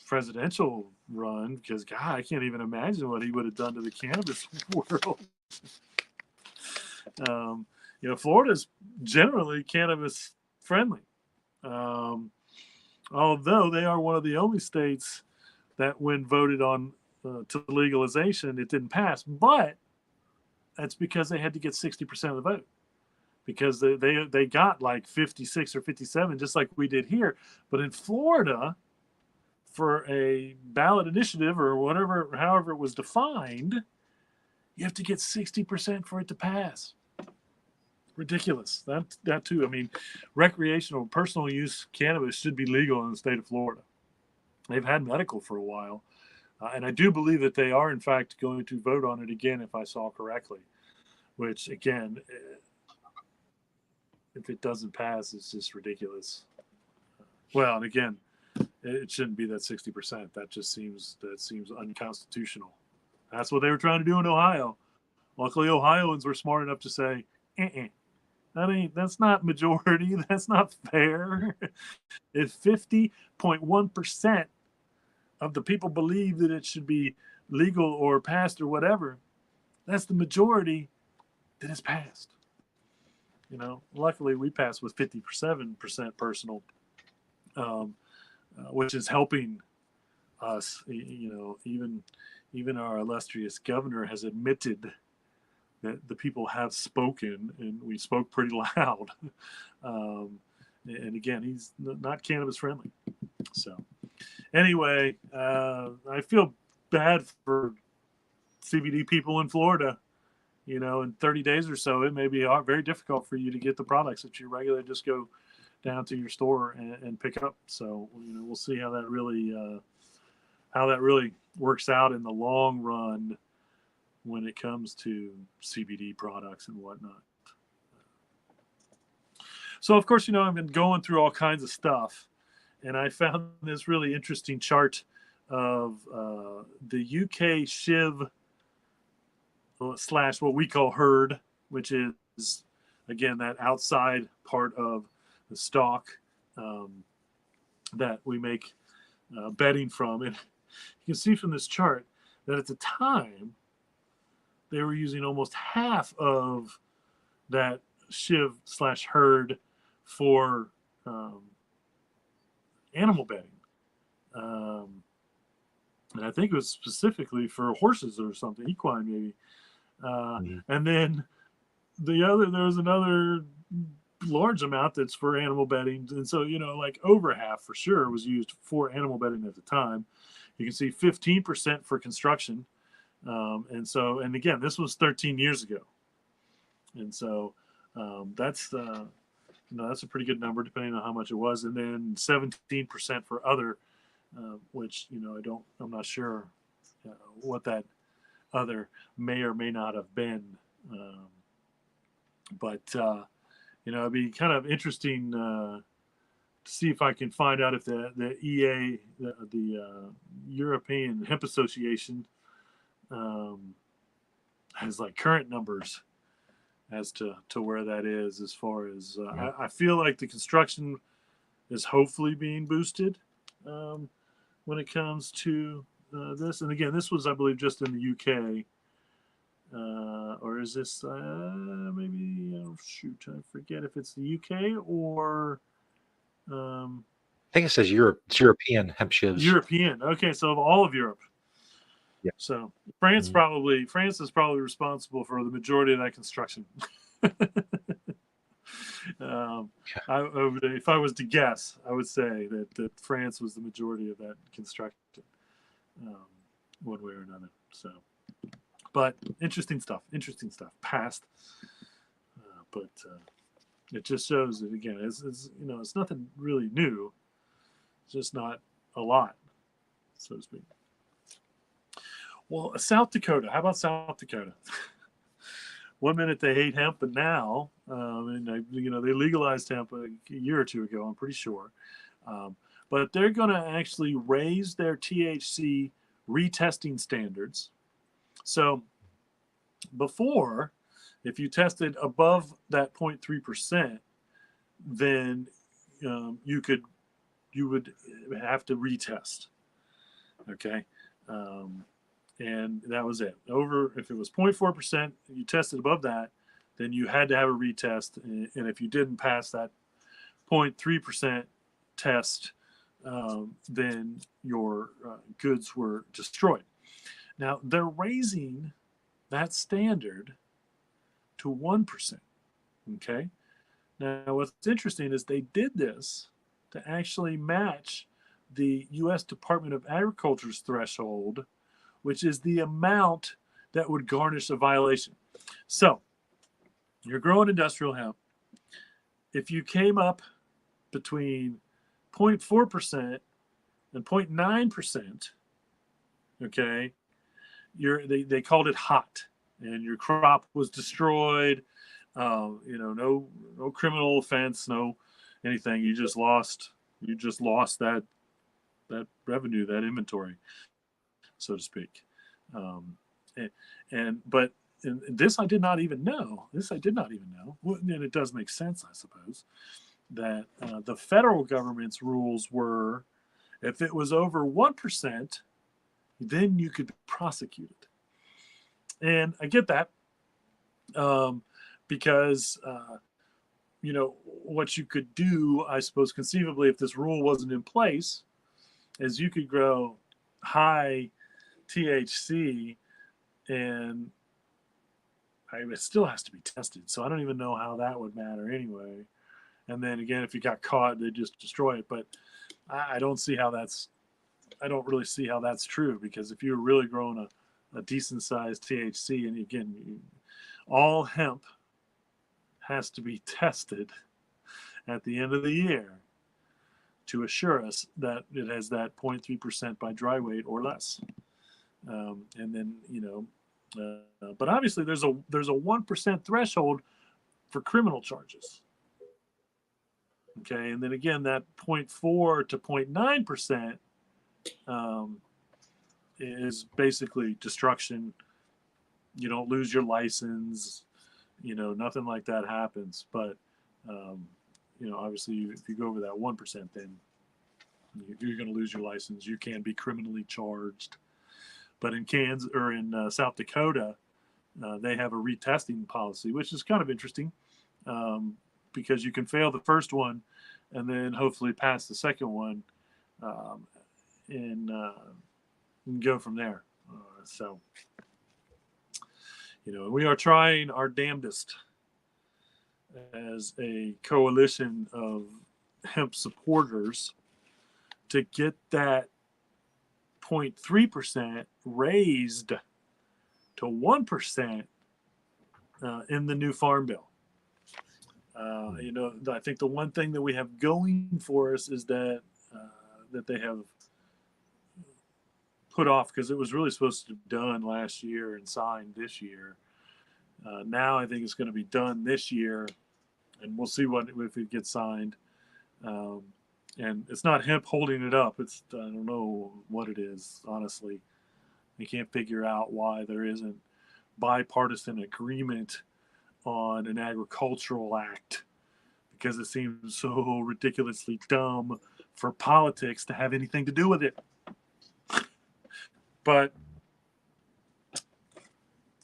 presidential run, because God, I can't even imagine what he would have done to the cannabis world. Florida's generally cannabis friendly, although they are one of the only states that, when voted on to legalization, it didn't pass. But that's because they had to get 60% of the vote, because they got like 56 or 57, just like we did here. But in Florida, for a ballot initiative or whatever, however it was defined, you have to get 60% for it to pass. Ridiculous. That too. Recreational, personal use cannabis should be legal in the state of Florida. They've had medical for a while, and I do believe that they are, in fact, going to vote on it again, if I saw correctly. Which, again, if it doesn't pass, it's just ridiculous. Well, and again, it shouldn't be that 60%. That seems unconstitutional. That's what they were trying to do in Ohio. Luckily, Ohioans were smart enough to say, that's not majority. That's not fair. If 50.1% of the people believe that it should be legal or passed or whatever, that's the majority that is passed. Luckily we passed with 57% personal, which is helping us. Even our illustrious governor has admitted that the people have spoken, and we spoke pretty loud. And again, he's not cannabis friendly. So anyway, I feel bad for CBD people in Florida. In 30 days or so, it may be very difficult for you to get the products that you regularly just go down to your store and pick up. So, we'll see how that really how that really works out in the long run when it comes to CBD products and whatnot. So, of course, I've been going through all kinds of stuff, and I found this really interesting chart of the UK Shiv / what we call herd, which is, again, that outside part of the stalk that we make bedding from. And you can see from this chart that at the time, they were using almost half of that Shiv / herd for animal bedding. And I think it was specifically for horses or something, equine maybe. And then there was another large amount that's for animal bedding. And so, like over half for sure was used for animal bedding at the time. You can see 15% for construction. And again, this was 13 years ago. And so that's that's a pretty good number depending on how much it was. And then 17% for other, which, I'm not sure what that other may or may not have been. But it'd be kind of interesting to see if I can find out if the EA, the European Hemp Association, has like current numbers as to where that is as far as I feel like the construction is hopefully being boosted when it comes to this. And again, this was, I believe, just in the UK. Or is this maybe, shoot, I forget if it's the UK or... I think it says Europe. It's European hemp shivs. European. Okay, so all of Europe. Yeah. So France is probably responsible for the majority of that construction. If I was to guess, I would say that France was the majority of that construction, one way or another. So, but interesting stuff. Past, but it just shows that again, it's nothing really new. It's just not a lot, so to speak. Well, South Dakota. How about South Dakota? One minute they hate hemp, but now, they legalized hemp a year or two ago, I'm pretty sure. But they're going to actually raise their THC retesting standards. So before, if you tested above that 0.3%, then you would have to retest. Okay. And that was it. If it was 0.4%, you tested above that, then you had to have a retest. And if you didn't pass that 0.3% test, then your goods were destroyed. Now, they're raising that standard to 1%. Okay? Now, what's interesting is they did this to actually match the U.S. Department of Agriculture's threshold, which is the amount that would garnish a violation. So, you're growing industrial hemp. If you came up between 0.4% and 0.9%, okay, they called it hot, and your crop was destroyed. No criminal offense, no anything. You just lost that revenue, that inventory, so to speak. But this I did not even know. And it does make sense, I suppose, that the federal government's rules were, if it was over 1%, then you could be prosecuted. And I get that, because what you could do, I suppose, conceivably, if this rule wasn't in place, is you could grow high THC, and it still has to be tested. So I don't even know how that would matter anyway. And then again, if you got caught, they just destroy it. But I don't really see how that's true, because if you're really growing a decent sized THC, and again, all hemp has to be tested at the end of the year. to assure us that it has that 0.3% by dry weight or less. And then, but obviously there's a 1% threshold for criminal charges. Okay, and then again, that 0.4 to 0.9% is basically destruction. You don't lose your license, nothing like that happens. But obviously, if you go over that 1%, then you're going to lose your license. You can be criminally charged. But in Kansas or in South Dakota, they have a retesting policy, which is kind of interesting, because you can fail the first one and then hopefully pass the second one, and go from there. So, we are trying our damnedest as a coalition of hemp supporters to get that 0.3% raised to 1% in the new farm bill. I think the one thing that we have going for us is that they have put off, because it was really supposed to be done last year and signed this year. Now I think it's going to be done this year, and we'll see if it gets signed. And it's not hemp holding it up. I don't know what it is, honestly. I can't figure out why there isn't bipartisan agreement on an agricultural act, because it seems so ridiculously dumb for politics to have anything to do with it. But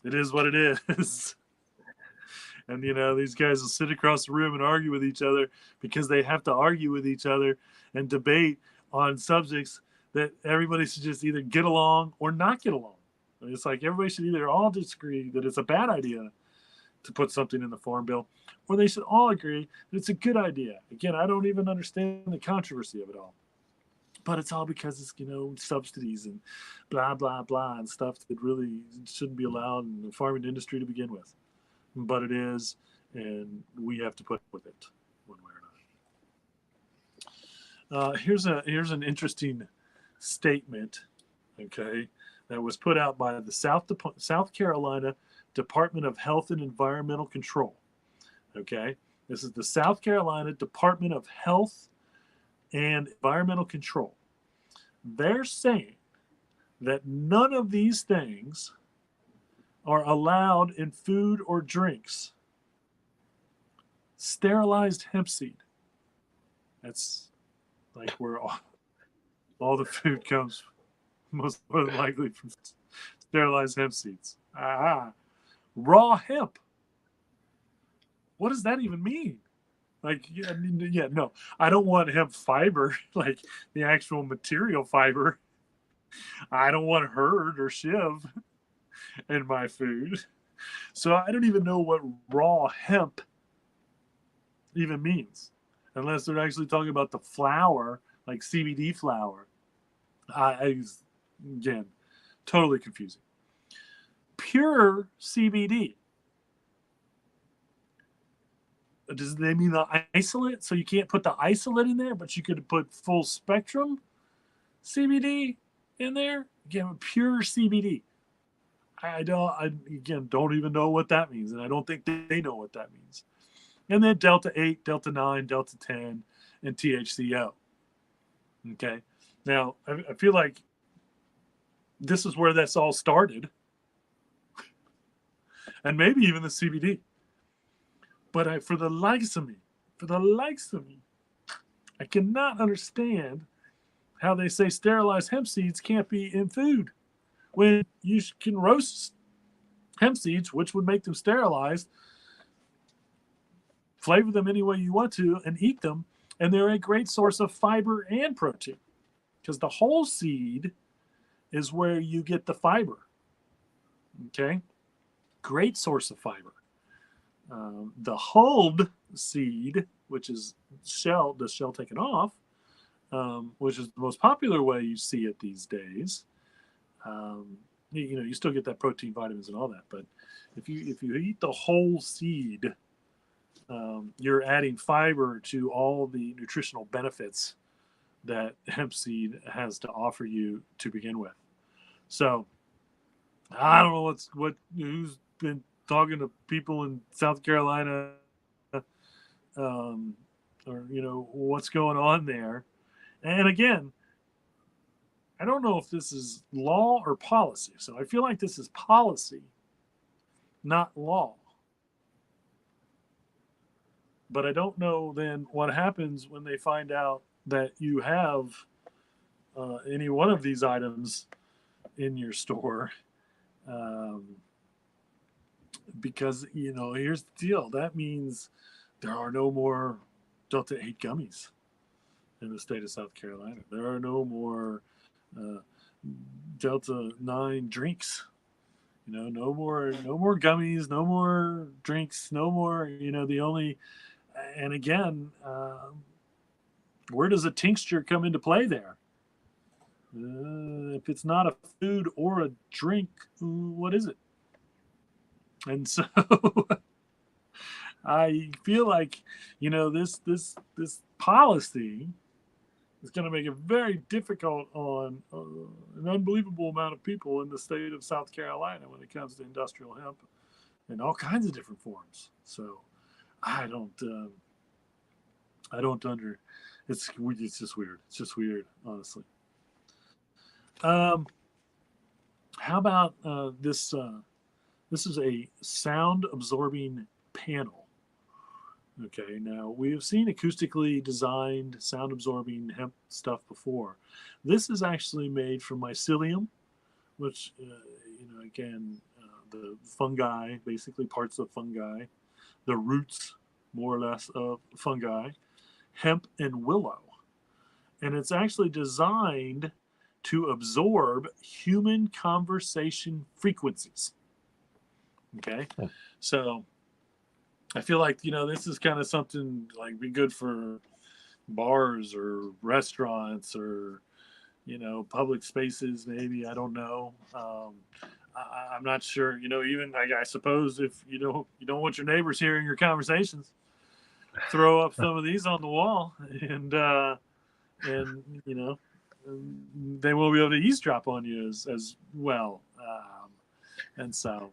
it is what it is. And, these guys will sit across the room and argue with each other because they have to argue with each other and debate on subjects that everybody should just either get along or not get along. It's like everybody should either all disagree that it's a bad idea to put something in the farm bill, or they should all agree that it's a good idea. Again, I don't even understand the controversy of it all. But it's all because it's, subsidies and blah, blah, blah, and stuff that really shouldn't be allowed in the farming industry to begin with. But it is, and we have to put up with it one way or another. Here's an interesting statement, okay, that was put out by the South Carolina Department of Health and Environmental Control. Okay, this is the South Carolina Department of Health and Environmental Control. They're saying that none of these things are allowed in food or drinks. Sterilized hemp seed. That's like where all the food comes, most likely from sterilized hemp seeds. Raw hemp. What does that even mean? No, I don't want hemp fiber, like the actual material fiber. I don't want herd or shiv in my food. So I don't even know what raw hemp even means, unless they're actually talking about the flower, like CBD flower. Again, totally confusing. Pure CBD. Does they mean the isolate? So you can't put the isolate in there, but you could put full spectrum CBD in there? Again, pure CBD. I don't even know what that means, and I don't think they know what that means. And then Delta 8, Delta 9, Delta 10, and THCO. Okay. Now, I feel like this is where that's all started, and maybe even the CBD. But for the likes of me, I cannot understand how they say sterilized hemp seeds can't be in food when you can roast hemp seeds, which would make them sterilized, flavor them any way you want to, and eat them. And they're a great source of fiber and protein, because the whole seed is where you get the fiber. Okay? Great source of fiber. The hulled seed, which is the shell taken off, which is the most popular way you see it these days. You still get that protein, vitamins, and all that. But if you eat the whole seed, you're adding fiber to all the nutritional benefits that hemp seed has to offer you to begin with. So I don't know who's been talking to people in South Carolina, or what's going on there. And again, I don't know if this is law or policy. So I feel like this is policy, not law. But I don't know then what happens when they find out that you have any one of these items in your store. Um, because, here's the deal. That means there are no more Delta 8 gummies in the state of South Carolina. There are no more uh, Delta 9 drinks. No more gummies, no more drinks, no more, the only, and again, where does a tincture come into play there? If it's not a food or a drink, what is it? And so I feel like, this policy is going to make it very difficult on an unbelievable amount of people in the state of South Carolina when it comes to industrial hemp in all kinds of different forms. So I don't it's just weird. It's just weird, honestly. How about this? This is a sound absorbing panel. Okay, now we have seen acoustically designed sound absorbing hemp stuff before. This is actually made from mycelium, which, again, the fungi, basically parts of fungi, the roots, more or less, of fungi, hemp and willow. And it's actually designed to absorb human conversation frequencies. Okay, so I feel like, this is kind of something like be good for bars or restaurants or, public spaces, maybe. I don't know. I'm not sure. Even I suppose if you don't want your neighbors hearing your conversations, throw up some of these on the wall, and they won't be able to eavesdrop on you as well. And so,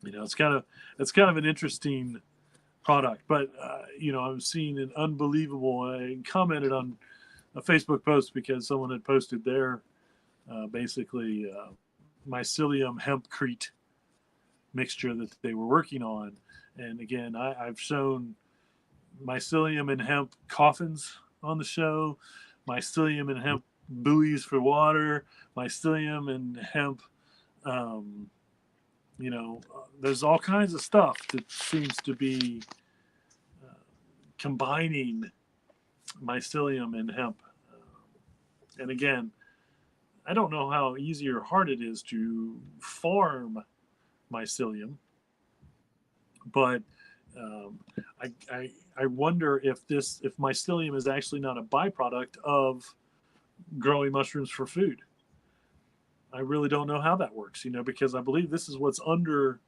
it's kind of an interesting product. But I'm seeing an unbelievable. I commented on a Facebook post because someone had posted their basically mycelium hempcrete mixture that they were working on. And again, I've shown mycelium and hemp coffins on the show, mycelium and hemp buoys for water, mycelium and hemp. There's all kinds of stuff that seems to be combining mycelium and hemp. And again, I don't know how easy or hard it is to farm mycelium, but I wonder if mycelium is actually not a byproduct of growing mushrooms for food. I really don't know how that works, because I believe this is what's under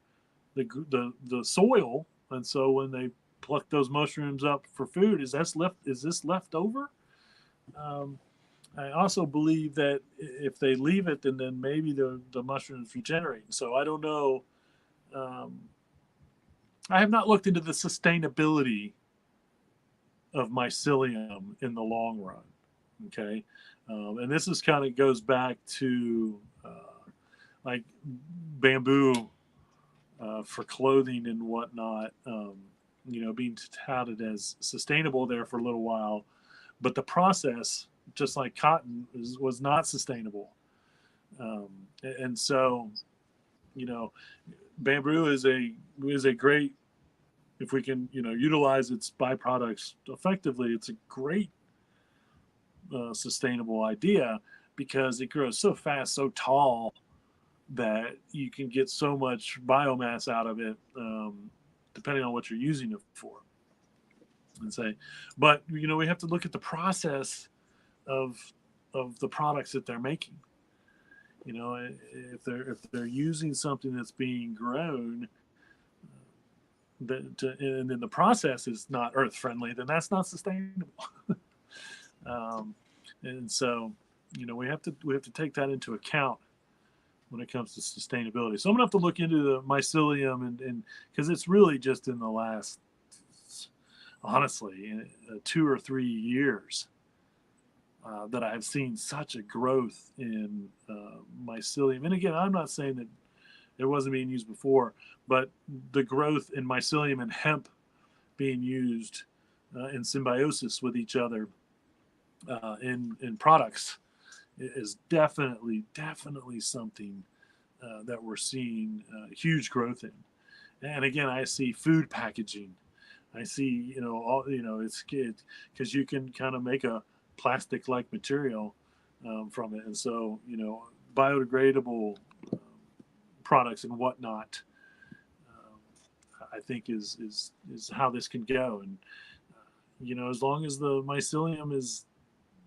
the soil, and so when they pluck those mushrooms up for food, is this left over? I also believe that if they leave it, then maybe the mushrooms regenerate. So I don't know. I have not looked into the sustainability of mycelium in the long run. Okay, and this is kind of goes back to like bamboo for clothing and whatnot. Being touted as sustainable there for a little while, but the process, just like cotton, was not sustainable. And so, bamboo is a great, if we can, utilize its byproducts effectively, it's a great sustainable idea because it grows so fast, so tall, that you can get so much biomass out of it, depending on what you're using it for. And say, but we have to look at the process of the products that they're making. If they're using something that's being grown, and then the process is not earth friendly, then that's not sustainable. Um, and so, we have to take that into account when it comes to sustainability. So I'm gonna have to look into the mycelium and because it's really just in the last, honestly, 2 or 3 years that I've seen such a growth in mycelium. And again, I'm not saying that it wasn't being used before, but the growth in mycelium and hemp being used in symbiosis with each other in products is definitely something that we're seeing huge growth in. And again, I see food packaging. I see, it's good because you can kind of make a plastic-like material from it, and so biodegradable products and whatnot. I think is how this can go, and as long as the mycelium is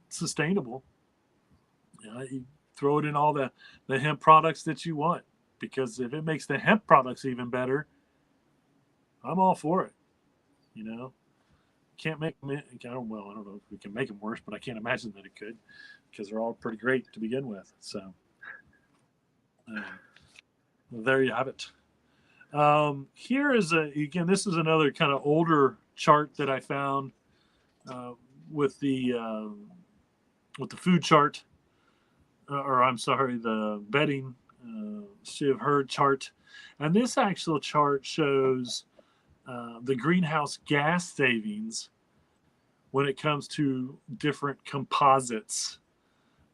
sustainable, you throw it in all the hemp products that you want, because if it makes the hemp products even better, I'm all for it. You know, can't make them. I don't know if we can make them worse, but I can't imagine that it could, because they're all pretty great to begin with. So uh, there you have it. Here is again. This is another kind of older chart that I found uh, with the food chart, or I'm sorry, the bedding Shiv herd chart, and this actual chart shows the greenhouse gas savings when it comes to different composites.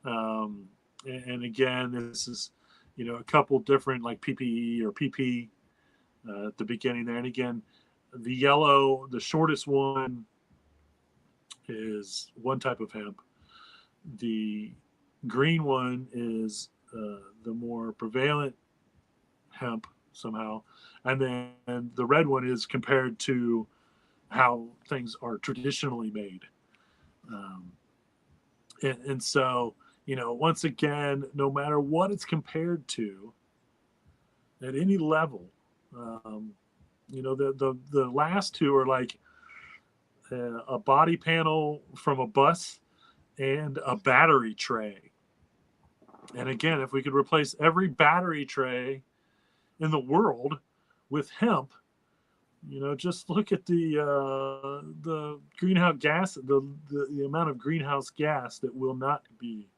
And again, this is a couple different, like PPE or PP at the beginning there. And again, the yellow, the shortest one, is one type of hemp. The green one is the more prevalent hemp somehow, and then the red one is compared to how things are traditionally made. Um, and so, once again, no matter what it's compared to, at any level, um, the last two are like a body panel from a bus and a battery tray. And again, if we could replace every battery tray in the world with hemp, just look at the greenhouse gas, the amount of greenhouse gas that will not be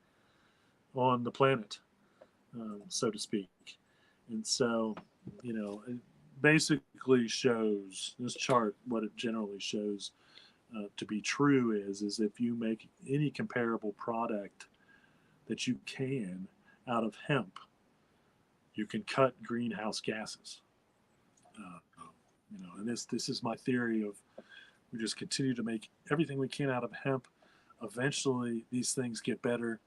on the planet, so to speak. And so, it basically shows this chart, what it generally shows to be true is if you make any comparable product that you can out of hemp, you can cut greenhouse gases. Uh, and this is my theory of, we just continue to make everything we can out of hemp. Eventually, these things get better.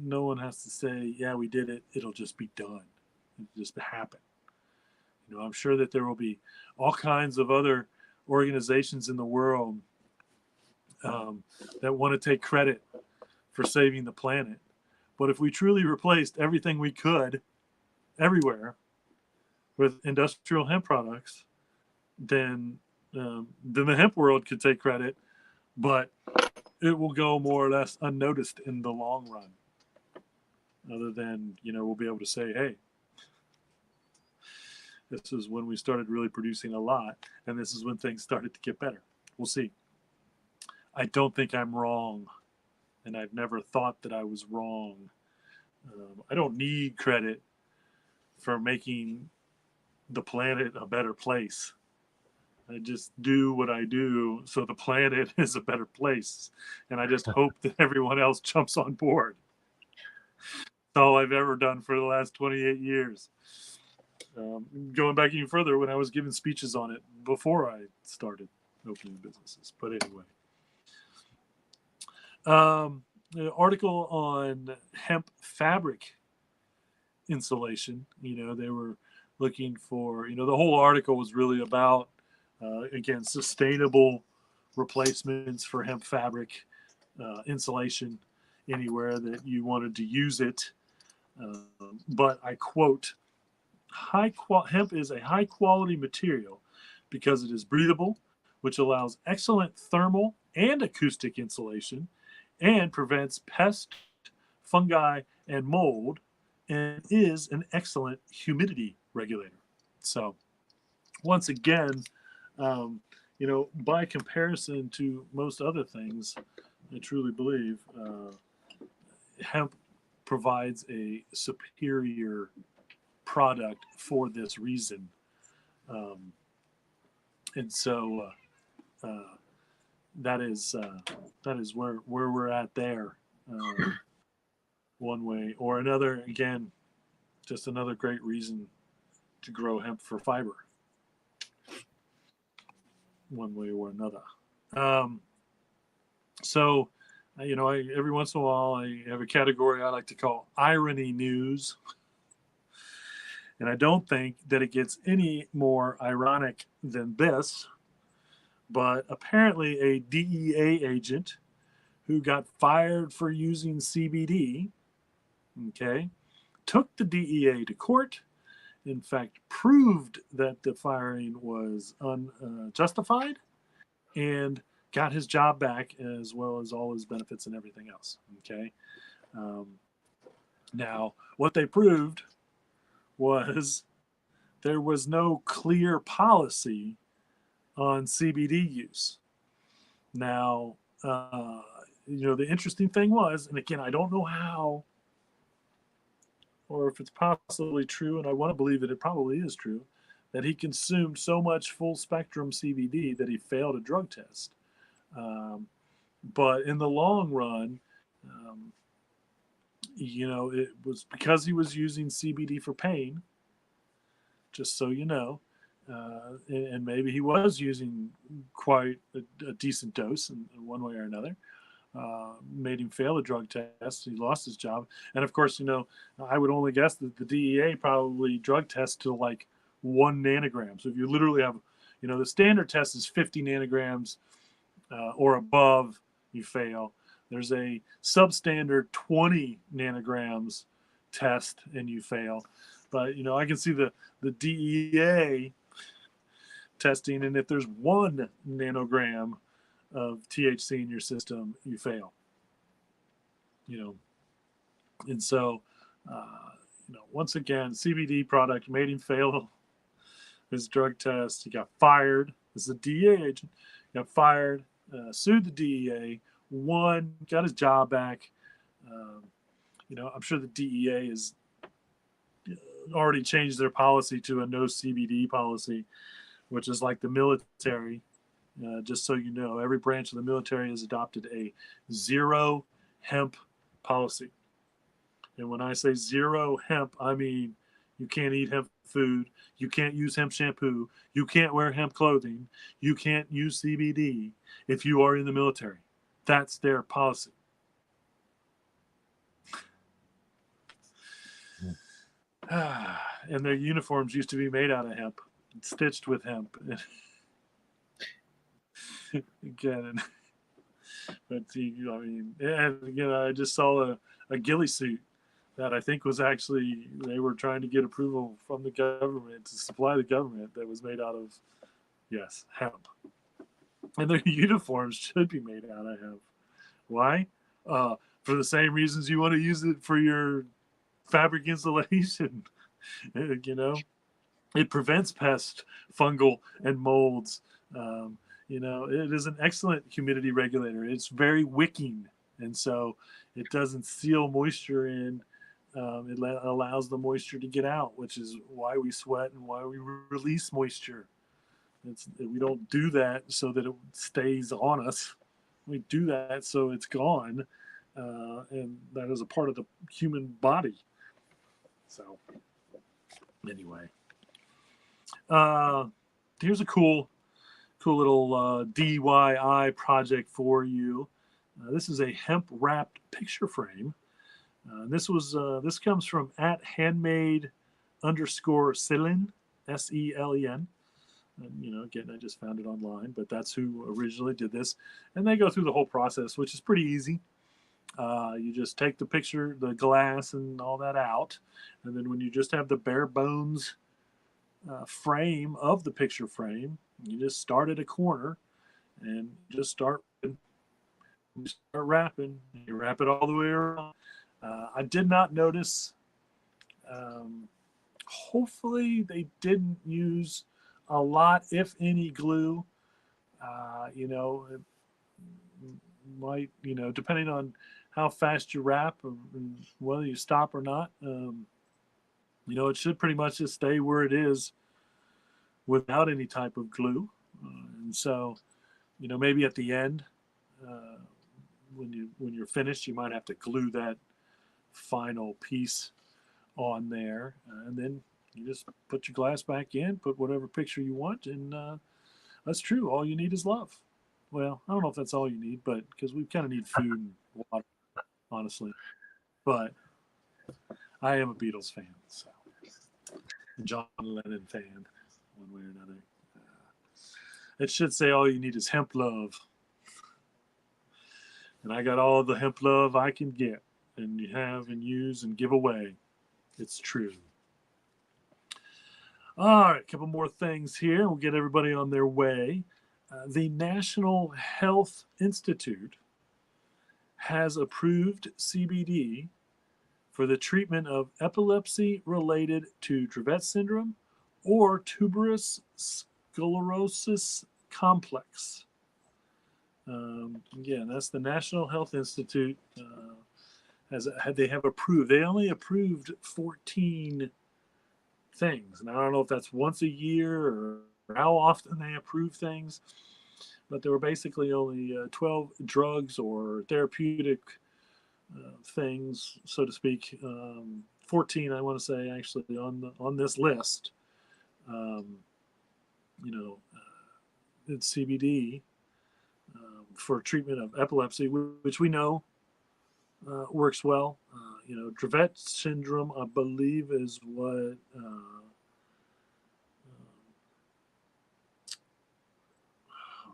No one has to say, "Yeah, we did it." It'll just be done. It'll just happen. I'm sure that there will be all kinds of other organizations in the world that want to take credit for saving the planet. But if we truly replaced everything we could everywhere with industrial hemp products, then the hemp world could take credit, but it will go more or less unnoticed in the long run. Other than we'll be able to say, "Hey, this is when we started really producing a lot, and this is when things started to get better." We'll see. I don't think I'm wrong, and I've never thought that I was wrong. I don't need credit for making the planet a better place. I just do what I do so the planet is a better place, and I just hope that everyone else jumps on board. That's all I've ever done for the last 28 years. Going back even further, when I was giving speeches on it before I started opening businesses. But anyway, an article on hemp fabric insulation. They were looking for, the whole article was really about, again, sustainable replacements for hemp fabric insulation anywhere that you wanted to use it. But I quote, hemp is a high quality material because it is breathable, which allows excellent thermal and acoustic insulation, and prevents pest, fungi, and mold, and is an excellent humidity regulator. So, once again, um, by comparison to most other things, I truly believe hemp provides a superior product for this reason. Um, and so that is where we're at there, one way or another. Again, just another great reason to grow hemp for fiber, one way or another. Um, so, every once in a while I have a category I like to call irony news, and I don't think that it gets any more ironic than this. But apparently, a DEA agent who got fired for using CBD, okay, took the DEA to court. In fact, proved that the firing was unjustified and got his job back as well as all his benefits and everything else. Okay. Um, Now, what they proved was there was no clear policy on CBD use. Now, the interesting thing was, and again, I don't know how or if it's possibly true, and I want to believe that it probably is true, that he consumed so much full spectrum CBD that he failed a drug test. But in the long run, um, it was because he was using CBD for pain, just so you know. And maybe he was using quite a decent dose in one way or another. Made him fail a drug test. He lost his job. And of course, I would only guess that the DEA probably drug tests to like 1 nanogram. So if you literally have, the standard test is 50 nanograms or above, you fail. There's a substandard 20 nanograms test and you fail. But, I can see the DEA testing, and if there's 1 nanogram of THC in your system, you fail. And so, once again, CBD product made him fail his drug test. He got fired. This is a DEA agent. Got fired, sued the DEA, won, got his job back. Um, I'm sure the DEA has already changed their policy to a no CBD policy, which is like the military. Just so you know, every branch of the military has adopted a zero hemp policy. And when I say zero hemp, I mean you can't eat hemp food, you can't use hemp shampoo, you can't wear hemp clothing, you can't use CBD if you are in the military. That's their policy. And their uniforms used to be made out of hemp, stitched with hemp. Again, but I just saw a ghillie suit that I think was actually, they were trying to get approval from the government to supply the government, that was made out of, yes, hemp. And their uniforms should be made out of hemp. Why? For the same reasons you want to use it for your fabric insulation. It prevents pest, fungal, and molds. It is an excellent humidity regulator. It's very wicking, and so it doesn't seal moisture in. It allows the moisture to get out, which is why we sweat and why we release moisture. We don't do that so that it stays on us. We do that so it's gone, and that is a part of the human body. So, anyway, here's a cool little DIY project for you. This is a hemp wrapped picture frame. This comes from @handmade_Selen, SELEN. And, again, I just found it online, but that's who originally did this. And they go through the whole process, which is pretty easy. You just take the picture, the glass and all that out. And then when you just have the bare bones frame of the picture frame, you just start at a corner and just start you start wrapping. You wrap it all the way around. I did not notice. Hopefully, they didn't use a lot, if any, glue. It might, depending on how fast you wrap and whether you stop or not. It should pretty much just stay where it is without any type of glue. And so, maybe at the end, uh, when you're finished, you might have to glue that final piece on there, and then you just put your glass back in, put whatever picture you want, and that's true. All you need is love. Well, I don't know if that's all you need, but because we kind of need food and water, honestly. But I am a Beatles fan, so a John Lennon fan, one way or another. It should say all you need is hemp love, and I got all the hemp love I can get, and you have and use and give away. It's true. All right, a couple more things here. We'll get everybody on their way. The National Health Institute has approved CBD for the treatment of epilepsy related to Dravet syndrome or tuberous sclerosis complex. Again, that's the National Health Institute. They have approved. They only approved 14 things, and I don't know if that's once a year or how often they approve things, but there were basically only 12 drugs or therapeutic things, so to speak. 14, I want to say, actually on this list. It's CBD for treatment of epilepsy, which we know works well. Dravet syndrome, I believe, is what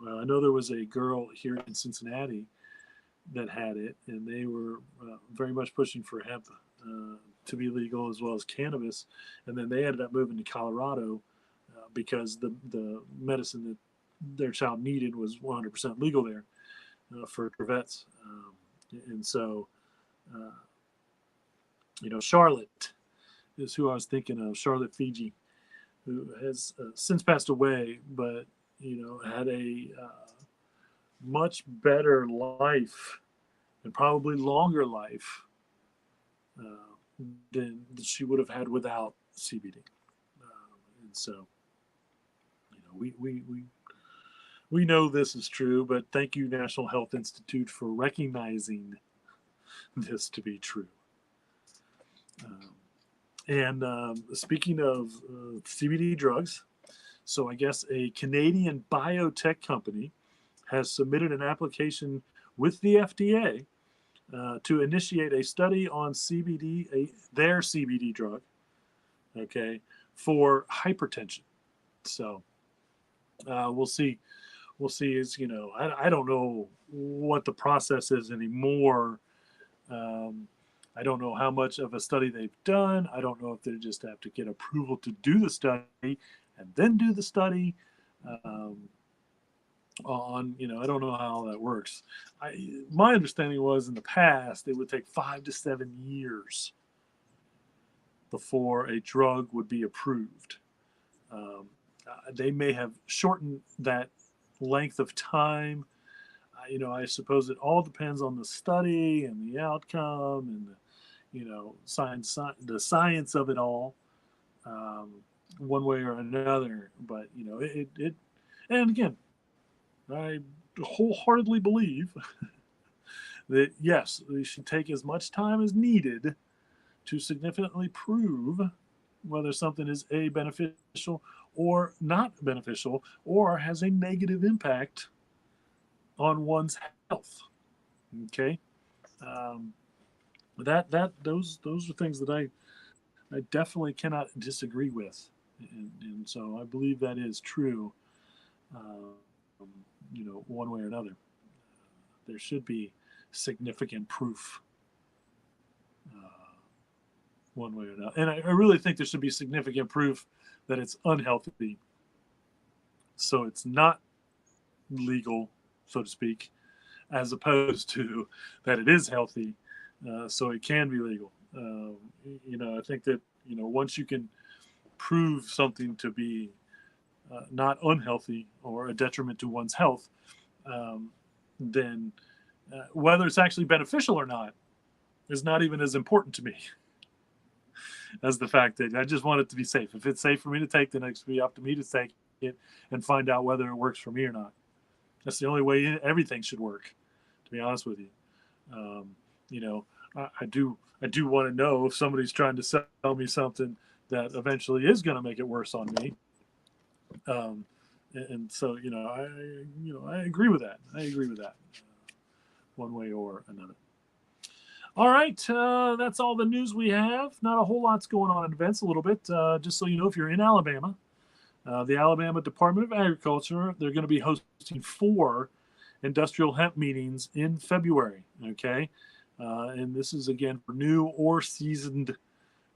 well, I know there was a girl here in Cincinnati that had it, and they were very much pushing for hemp to be legal as well as cannabis. And then they ended up moving to Colorado because the medicine that their child needed was 100% legal there for Dravet's. And so, Charlotte is who I was thinking of, Charlotte Fiji, who has since passed away, but, had a much better life and probably longer life than she would have had without CBD. And so, we know this is true, but thank you, National Health Institute, for recognizing this to be true. And speaking of CBD drugs, so I guess a Canadian biotech company has submitted an application with the FDA to initiate a study on CBD, their CBD drug, okay, for hypertension. So we'll see. We'll see. I don't know what the process is anymore. I don't know how much of a study they've done. I don't know if they just have to get approval to do the study and then do the study. I don't know how that works. My understanding was in the past it would take 5 to 7 years before a drug would be approved. They may have shortened that length of time. I suppose it all depends on the study and the outcome and the science of it all, one way or another. But it and again, I wholeheartedly believe that yes, they should take as much time as needed to significantly prove whether something is beneficial or not beneficial or has a negative impact on one's health. Okay, those are things that I definitely cannot disagree with, and so I believe that is true. One way or another, there should be significant proof. One way or another, and I really think there should be significant proof that it's unhealthy, so it's not legal, so to speak, as opposed to that it is healthy, so it can be legal. I think that once you can prove something to be not unhealthy or a detriment to one's health, then whether it's actually beneficial or not is not even as important to me as the fact that I just want it to be safe. If it's safe for me to take, then it's be up to me to take it and find out whether it works for me or not. That's the only way everything should work, to be honest with you. I do want to know if somebody's trying to sell me something that eventually is going to make it worse on me. And so, I agree with that. One way or another. All right, that's all the news we have. Not a whole lot's going on in events. A little bit, just so you know, if you're in Alabama, the Alabama Department of Agriculture, they're going to be hosting 4 industrial hemp meetings in February. Okay, and this is again for new or seasoned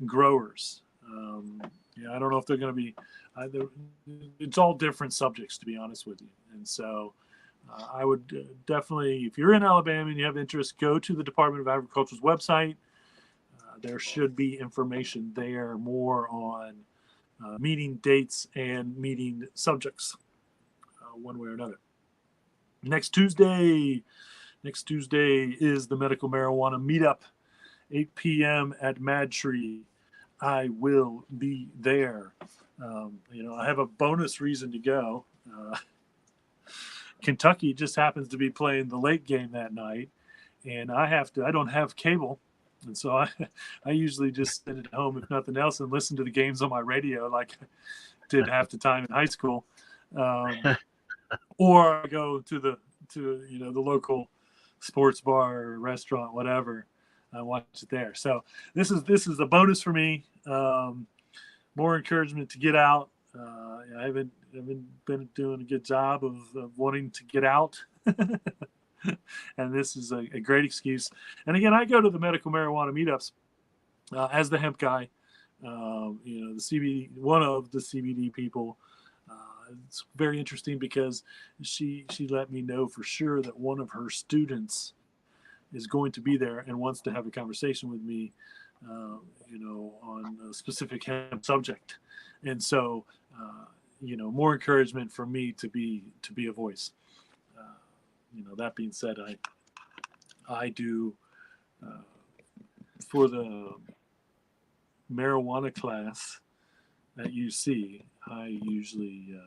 growers. I don't know if they're going to be. It's all different subjects, to be honest with you, and so. I would definitely, if you're in Alabama and you have interest, go to the Department of Agriculture's website. There should be information there more on meeting dates and meeting subjects, one way or another. Next Tuesday is the medical marijuana meetup, 8 p.m. at Mad Tree. I will be there. I have a bonus reason to go. Kentucky just happens to be playing the late game that night, and I don't have cable, and so I usually just sit at home, if nothing else, and listen to the games on my radio like I did half the time in high school, or I go to the local sports bar or restaurant, whatever, and watch it there. So this is a bonus for me. More encouragement to get out. I haven't been doing a good job of wanting to get out. And this is a great excuse. And again, I go to the medical marijuana meetups as the hemp guy, the CBD, one of the CBD people. It's very interesting because she let me know for sure that one of her students is going to be there and wants to have a conversation with me, on a specific hemp subject. And so, more encouragement for me to be a voice. That being said, I do for the marijuana class at UC. I usually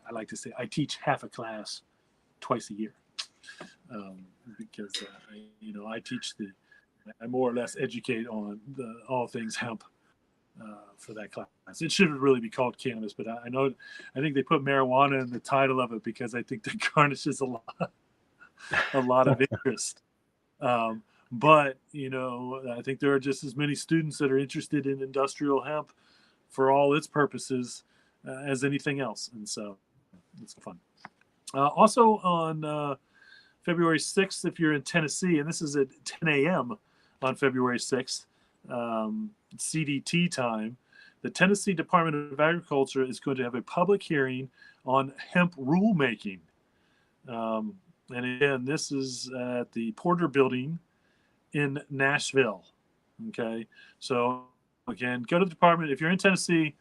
I like to say I teach half a class twice a year, because I teach I more or less educate on all things hemp. For that class, it should really be called cannabis, but I think they put marijuana in the title of it because I think that garnishes a lot of interest. But I think there are just as many students that are interested in industrial hemp for all its purposes as anything else, and so it's fun. Also on February 6th, if you're in Tennessee, and this is at 10 a.m. on February 6th. CDT time, the Tennessee Department of Agriculture is going to have a public hearing on hemp rulemaking. And again, this is at the Porter Building in Nashville. Okay, so again, go to the department if you're in Tennessee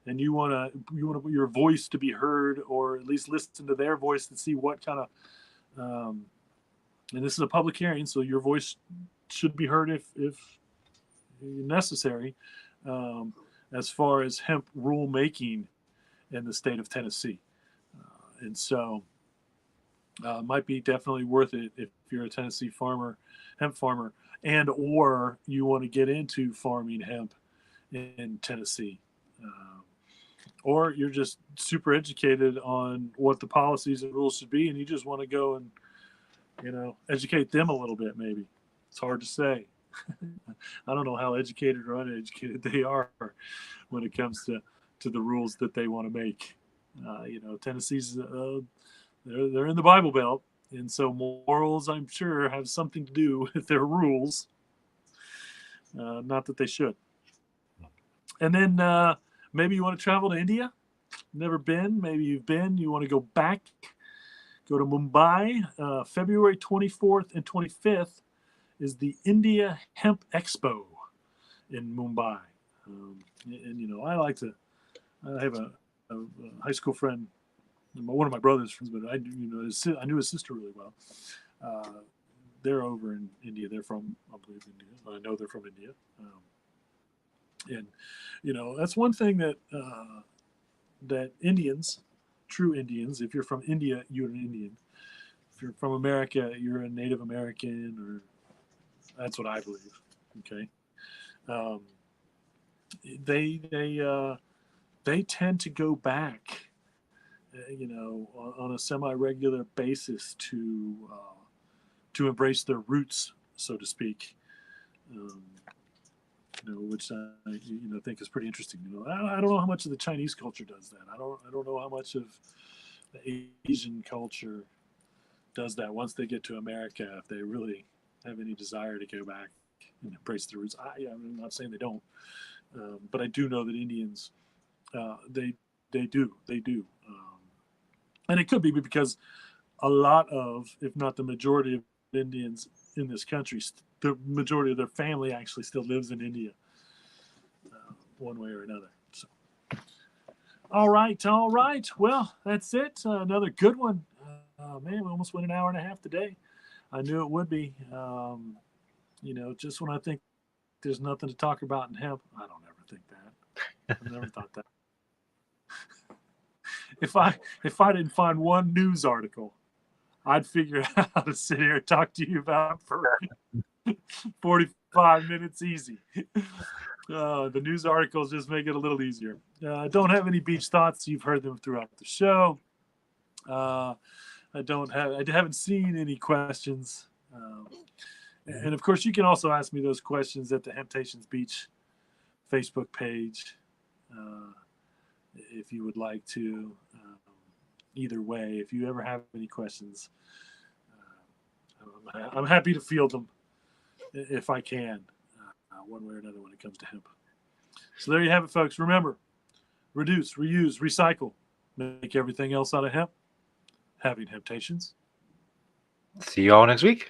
and you want your voice to be heard, or at least listen to their voice to see what kind of. And this is a public hearing, so your voice should be heard if necessary, as far as hemp rulemaking in the state of Tennessee. And so might be definitely worth it if you're a Tennessee hemp farmer, and or you want to get into farming hemp in Tennessee. Or you're just super educated on what the policies and rules should be, and you just want to go and, educate them a little bit, maybe. It's hard to say. I don't know how educated or uneducated they are when it comes to the rules that they want to make. Tennessee's they're in the Bible Belt, and so morals, I'm sure, have something to do with their rules. Not that they should. And then maybe you want to travel to India. Never been. Maybe you've been. You want to go back. Go to Mumbai. February 24th and 25th is the India Hemp Expo in Mumbai. And I like to. I have a high school friend, one of my brother's friends, but I knew his sister really well. They're over in India. They're from, I believe, India. I know they're from India. And that's one thing that Indians, true Indians, if you're from India, you're an Indian. If you're from America, you're a Native American, or that's what I believe. Okay. They tend to go back, on a semi-regular basis to embrace their roots, so to speak. Which I think is pretty interesting. I don't know how much of the Chinese culture does that. I don't know how much of the Asian culture does that once they get to America, if they really have any desire to go back and embrace their roots. I'm not saying they don't, but I do know that Indians, they do, and it could be because a lot of, if not the majority of Indians in this country, the majority of their family actually still lives in India, one way or another. So, all right. Well, that's it. Another good one. Man, we almost went an hour and a half today. I knew it would be. Just when I think there's nothing to talk about in hemp, I don't ever think that. I never thought that. If I didn't find one news article, I'd figure out how to sit here and talk to you about for 45 minutes easy. The news articles just make it a little easier. I don't have any beach thoughts. You've heard them throughout the show. I haven't seen any questions. And of course, you can also ask me those questions at the Temptations Beach Facebook page, if you would like to. Either way, if you ever have any questions, I'm happy to field them if I can, one way or another when it comes to hemp. So there you have it, folks. Remember, reduce, reuse, recycle, make everything else out of hemp. Having Temptations. See you all next week.